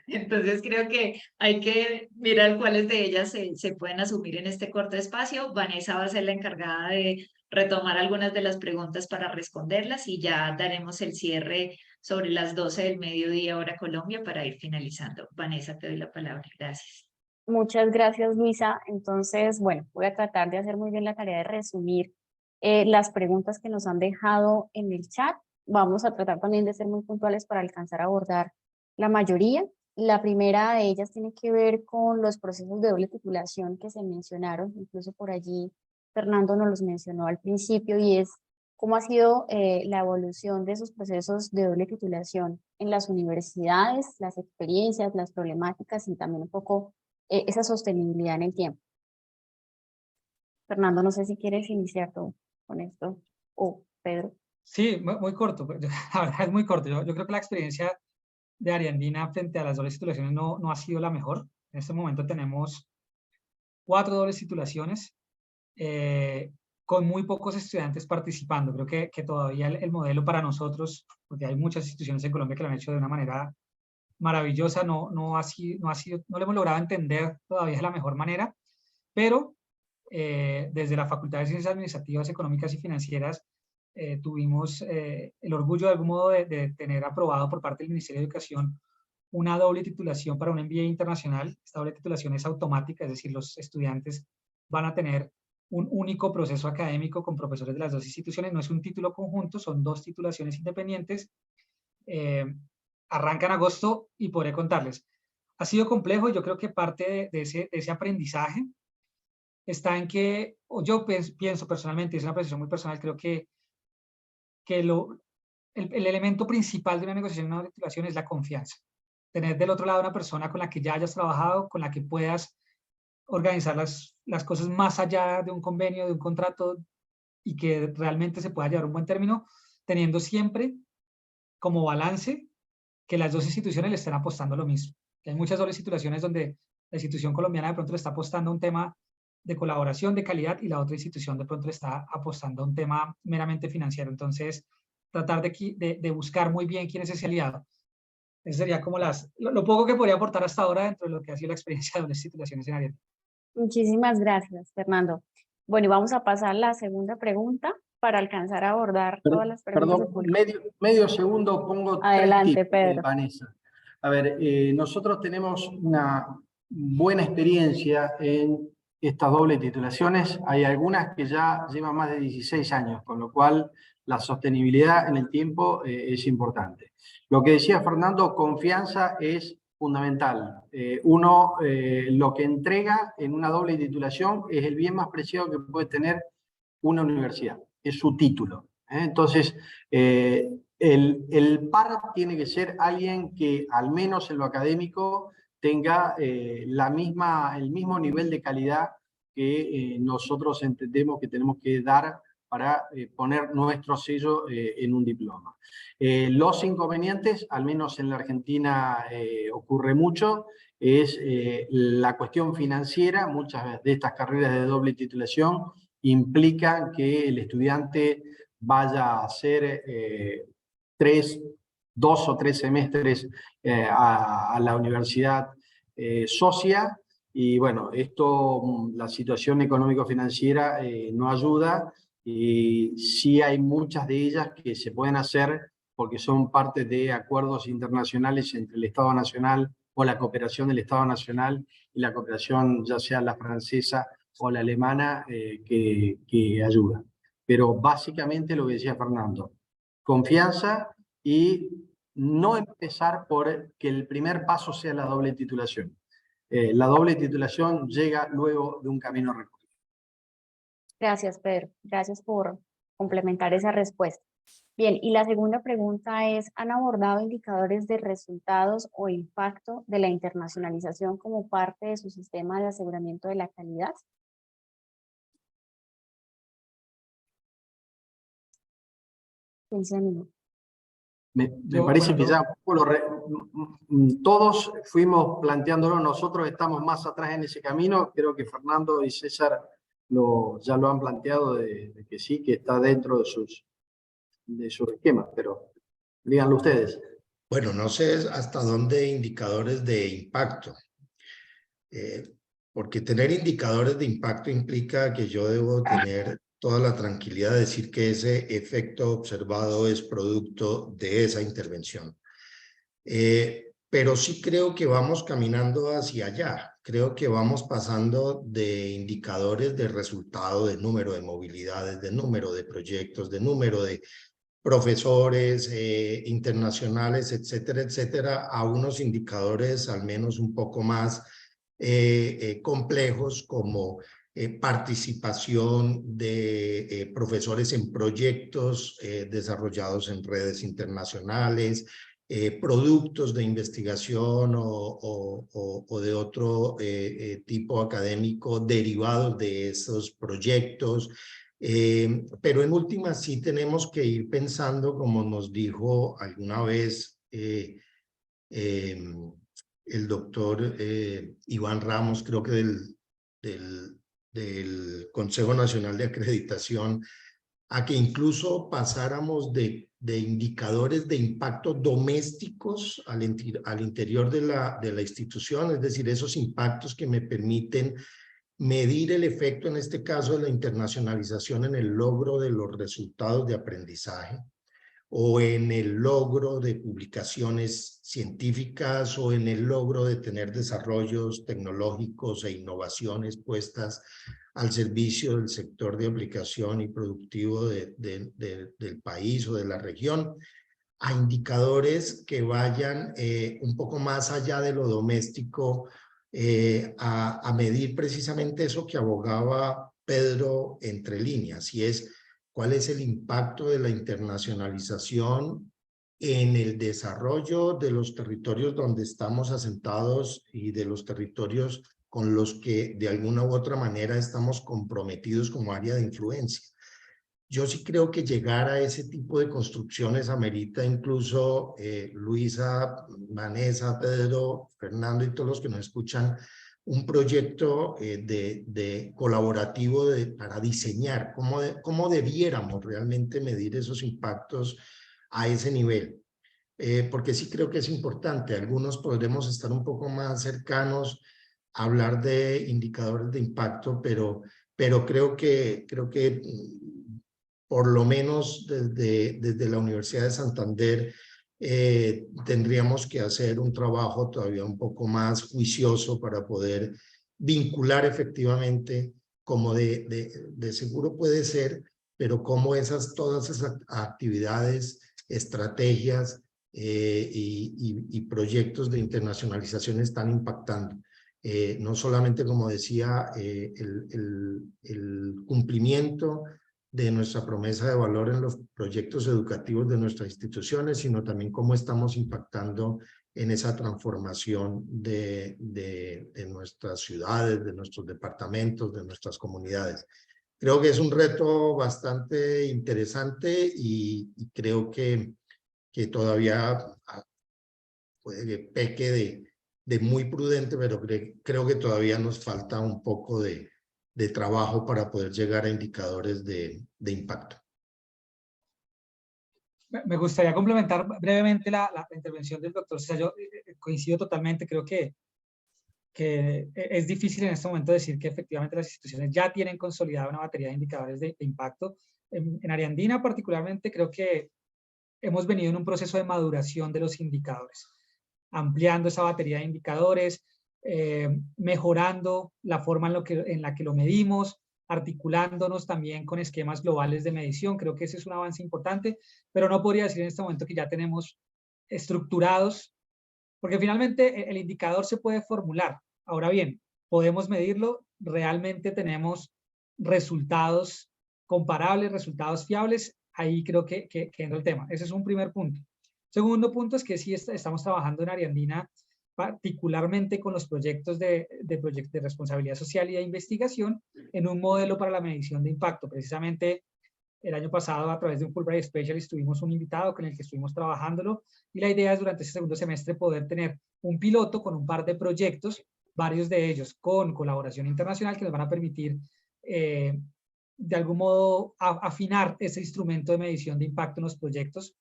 Entonces creo que hay que mirar cuáles de ellas se pueden asumir en este corto espacio. Vanessa va a ser la encargada de retomar algunas de las preguntas para responderlas, y ya daremos el cierre sobre las 12 del mediodía hora Colombia para ir finalizando. Vanessa, te doy la palabra. Gracias. Muchas gracias, Luisa. Entonces, bueno, voy a tratar de hacer muy bien la tarea de resumir las preguntas que nos han dejado en el chat. Vamos a tratar también de ser muy puntuales para alcanzar a abordar la mayoría. La primera de ellas tiene que ver con los procesos de doble titulación que se mencionaron, incluso por allí Fernando nos los mencionó al principio, y es cómo ha sido la evolución de esos procesos de doble titulación en las universidades, las experiencias, las problemáticas y también un poco esa sostenibilidad en el tiempo. Fernando, no sé si quieres iniciar tú con esto, o Pedro. Sí, muy corto, la verdad es muy corto. Yo creo que la experiencia de Ariandina frente a las dobles titulaciones no ha sido la mejor. En este momento tenemos 4 dobles titulaciones con muy pocos estudiantes participando. Creo que todavía el modelo para nosotros, porque hay muchas instituciones en Colombia que lo han hecho de una manera maravillosa, no lo hemos logrado entender todavía de la mejor manera, pero desde la Facultad de Ciencias Administrativas, Económicas y Financieras tuvimos el orgullo de algún modo de tener aprobado por parte del Ministerio de Educación una doble titulación para un MBA internacional. Esta doble titulación es automática, es decir, los estudiantes van a tener un único proceso académico con profesores de las dos instituciones. No es un título conjunto, son 2 titulaciones independientes. Arranca en agosto y podré contarles. Ha sido complejo, y yo creo que parte de ese aprendizaje está en que, o yo pienso personalmente, es una apreciación muy personal, creo que el elemento principal de una negociación, una titulación, es la confianza. Tener del otro lado una persona con la que ya hayas trabajado, con la que puedas organizar las cosas más allá de un convenio, de un contrato, y que realmente se pueda llevar a un buen término, teniendo siempre como balance que las 2 instituciones le están apostando lo mismo. Hay muchas dobles titulaciones donde la institución colombiana de pronto le está apostando a un tema de colaboración, de calidad, y la otra institución de pronto le está apostando a un tema meramente financiero. Entonces, tratar de buscar muy bien quién es ese aliado. Eso sería como lo poco que podría aportar hasta ahora dentro de lo que ha sido la experiencia de dobles titulaciones en Ariel. Muchísimas gracias, Fernando. Bueno, y vamos a pasar a la segunda pregunta para alcanzar a abordar todas las preguntas. Perdón, medio segundo, pongo 3 Adelante, tips, Pedro. Vanessa. A ver, nosotros tenemos una buena experiencia en estas dobles titulaciones. Hay algunas que ya llevan más de 16 años, con lo cual la sostenibilidad en el tiempo es importante. Lo que decía Fernando, confianza es fundamental. Uno lo que entrega en una doble titulación es el bien más preciado que puede tener una universidad, es su título. Entonces, El par tiene que ser alguien que, al menos en lo académico, tenga el mismo nivel de calidad que nosotros entendemos que tenemos que dar para poner nuestro sello en un diploma. Los inconvenientes, al menos en la Argentina ocurre mucho, es la cuestión financiera. Muchas de estas carreras de doble titulación implican que el estudiante vaya a hacer 2 o 3 semestres a la universidad socia, y bueno, la situación económico-financiera no ayuda, y sí hay muchas de ellas que se pueden hacer porque son parte de acuerdos internacionales entre el Estado Nacional o la cooperación del Estado Nacional y la cooperación, ya sea la francesa o la alemana, que ayuda. Pero básicamente lo que decía Fernando, confianza y no empezar por que el primer paso sea la doble titulación. La doble titulación llega luego de un camino recorrido. Gracias, Pedro. Gracias por complementar esa respuesta. Bien, y la segunda pregunta es, ¿han abordado indicadores de resultados o impacto de la internacionalización como parte de su sistema de aseguramiento de la calidad? Me parece que ya todos fuimos planteándolo, nosotros estamos más atrás en ese camino. Creo que Fernando y César ya lo han planteado de que sí, que está dentro de sus esquemas, pero díganlo ustedes. Bueno, no sé hasta dónde indicadores de impacto, porque tener indicadores de impacto implica que yo debo tener toda la tranquilidad de decir que ese efecto observado es producto de esa intervención. Pero sí creo que vamos caminando hacia allá. Creo que vamos pasando de indicadores de resultado, de número de movilidades, de número de proyectos, de número de profesores internacionales, etcétera, etcétera, a unos indicadores al menos un poco más complejos, como participación de profesores en proyectos desarrollados en redes internacionales, productos de investigación o de otro tipo académico derivados de esos proyectos. Pero en última sí tenemos que ir pensando, como nos dijo alguna vez el doctor Iván Ramos, creo que del Consejo Nacional de Acreditación, a que incluso pasáramos de indicadores de impacto domésticos al interior de la institución, es decir, esos impactos que me permiten medir el efecto, en este caso de la internacionalización, en el logro de los resultados de aprendizaje, o en el logro de publicaciones científicas, o en el logro de tener desarrollos tecnológicos e innovaciones puestas al servicio del sector de aplicación y productivo del país o de la región, a indicadores que vayan un poco más allá de lo doméstico, a medir precisamente eso que abogaba Pedro entre líneas, y es cuál es el impacto de la internacionalización en el desarrollo de los territorios donde estamos asentados y de los territorios con los que de alguna u otra manera estamos comprometidos como área de influencia. Yo sí creo que llegar a ese tipo de construcciones amerita incluso, Luisa, Vanessa, Pedro, Fernando y todos los que nos escuchan, un proyecto de colaborativo para diseñar cómo debiéramos realmente medir esos impactos a ese nivel. Porque sí creo que es importante. Algunos podremos estar un poco más cercanos a hablar de indicadores de impacto, pero creo que por lo menos desde la Universidad de Santander tendríamos que hacer un trabajo todavía un poco más juicioso para poder vincular efectivamente, como de seguro puede ser, pero cómo todas esas actividades, estrategias y proyectos de internacionalización están impactando. No solamente, como decía, el cumplimiento de nuestra promesa de valor en los proyectos educativos de nuestras instituciones, sino también cómo estamos impactando en esa transformación de nuestras ciudades, de nuestros departamentos, de nuestras comunidades. Creo que es un reto bastante interesante y creo que todavía puede que peque de muy prudente, pero creo que todavía nos falta un poco de trabajo para poder llegar a indicadores de impacto. Me gustaría complementar brevemente la intervención del doctor César. Yo coincido totalmente, creo que es difícil en este momento decir que efectivamente las instituciones ya tienen consolidada una batería de indicadores de impacto. En Área Andina particularmente creo que hemos venido en un proceso de maduración de los indicadores, ampliando esa batería de indicadores, mejorando la forma en la que lo medimos, articulándonos también con esquemas globales de medición. Creo que ese es un avance importante, pero no podría decir en este momento que ya tenemos estructurados, porque finalmente el indicador se puede formular. Ahora bien, podemos medirlo, realmente tenemos resultados comparables, resultados fiables. Ahí creo que entra el tema. Ese es un primer punto. Segundo punto es que sí estamos trabajando en Área Andina, particularmente con los proyectos de responsabilidad social y de investigación, en un modelo para la medición de impacto. Precisamente el año pasado, a través de un Fulbright Specialist, tuvimos un invitado con el que estuvimos trabajándolo, y la idea es durante este segundo semestre poder tener un piloto con un par de proyectos, varios de ellos con colaboración internacional, que nos van a permitir de algún modo afinar ese instrumento de medición de impacto en los proyectos,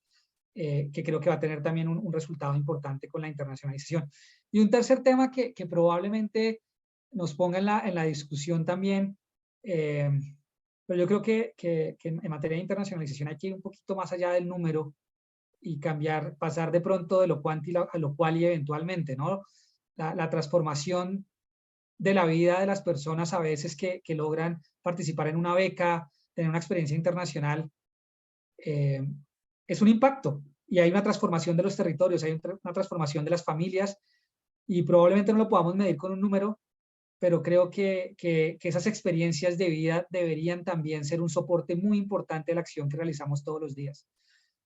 que creo que va a tener también un resultado importante con la internacionalización. Y un tercer tema que probablemente nos ponga en la discusión también, pero yo creo que en materia de internacionalización hay que ir un poquito más allá del número y pasar de pronto de lo cuanti a lo cual y eventualmente, ¿no? La transformación de la vida de las personas a veces que logran participar en una beca, tener una experiencia internacional, es un impacto, y hay una transformación de los territorios, hay una transformación de las familias, y probablemente no lo podamos medir con un número, pero creo que esas experiencias de vida deberían también ser un soporte muy importante de la acción que realizamos todos los días.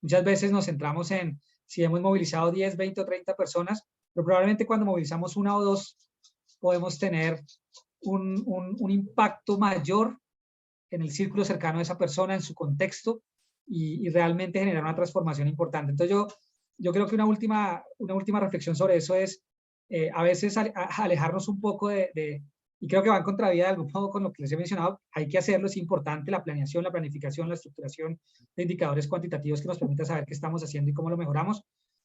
Muchas veces nos centramos en si hemos movilizado 10, 20 o 30 personas, pero probablemente cuando movilizamos una o dos podemos tener un impacto mayor en el círculo cercano de esa persona, en su contexto, y realmente generar una transformación importante. Entonces yo creo que una última reflexión sobre eso es a veces alejarnos un poco y creo que va en contravía de algún modo con lo que les he mencionado. Hay que hacerlo, es importante la planeación, la planificación, la estructuración de indicadores cuantitativos que nos permita saber qué estamos haciendo y cómo lo mejoramos,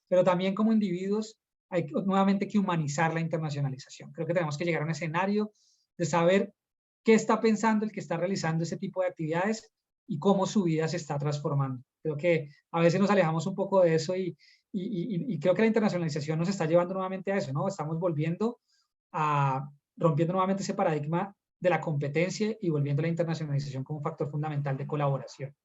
pero también como individuos hay nuevamente que humanizar la internacionalización. Creo que tenemos que llegar a un escenario de saber qué está pensando el que está realizando ese tipo de actividades y cómo su vida se está transformando. Creo que a veces nos alejamos un poco de eso y creo que la internacionalización nos está llevando nuevamente a eso, ¿no? Estamos rompiendo nuevamente ese paradigma de la competencia y volviendo a la internacionalización como un factor fundamental de colaboración.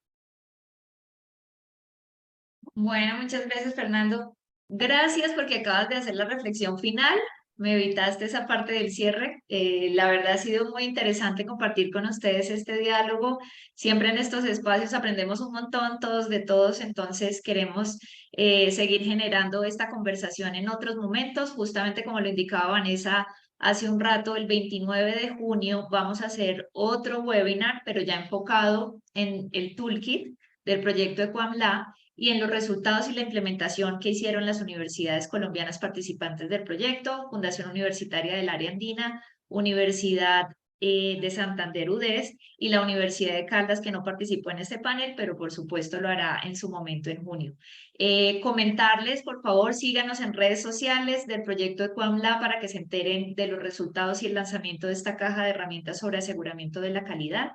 Bueno, muchas gracias, Fernando. Gracias porque acabas de hacer la reflexión final. Me evitaste esa parte del cierre. La verdad ha sido muy interesante compartir con ustedes este diálogo. Siempre en estos espacios aprendemos un montón todos de todos, entonces queremos seguir generando esta conversación en otros momentos. Justamente como lo indicaba Vanessa hace un rato, el 29 de junio vamos a hacer otro webinar, pero ya enfocado en el toolkit del proyecto EquamLab y en los resultados y la implementación que hicieron las universidades colombianas participantes del proyecto, Fundación Universitaria del Área Andina, Universidad de Santander UDES y la Universidad de Caldas, que no participó en este panel, pero por supuesto lo hará en su momento en junio. Comentarles, por favor, síganos en redes sociales del proyecto EquamLab para que se enteren de los resultados y el lanzamiento de esta caja de herramientas sobre aseguramiento de la calidad.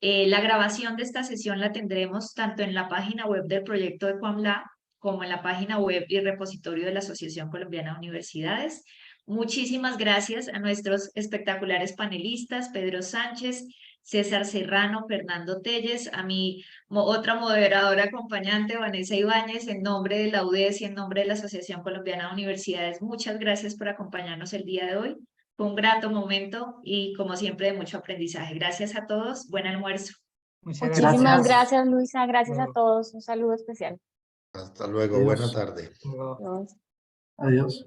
La grabación de esta sesión la tendremos tanto en la página web del proyecto de EquamLab como en la página web y repositorio de la Asociación Colombiana de Universidades. Muchísimas gracias a nuestros espectaculares panelistas, Pedro Sánchez, César Serrano, Fernando Telles, a mi otra moderadora acompañante, Vanessa Ibáñez, en nombre de la UDES y en nombre de la Asociación Colombiana de Universidades. Muchas gracias por acompañarnos el día de hoy. Fue un grato momento y, como siempre, de mucho aprendizaje. Gracias a todos. Buen almuerzo. Muchas Muchísimas gracias. gracias, Luisa. Gracias a Luego. todos. Un saludo especial. Hasta luego, Adiós. buena tarde. Luego. Adiós. Adiós.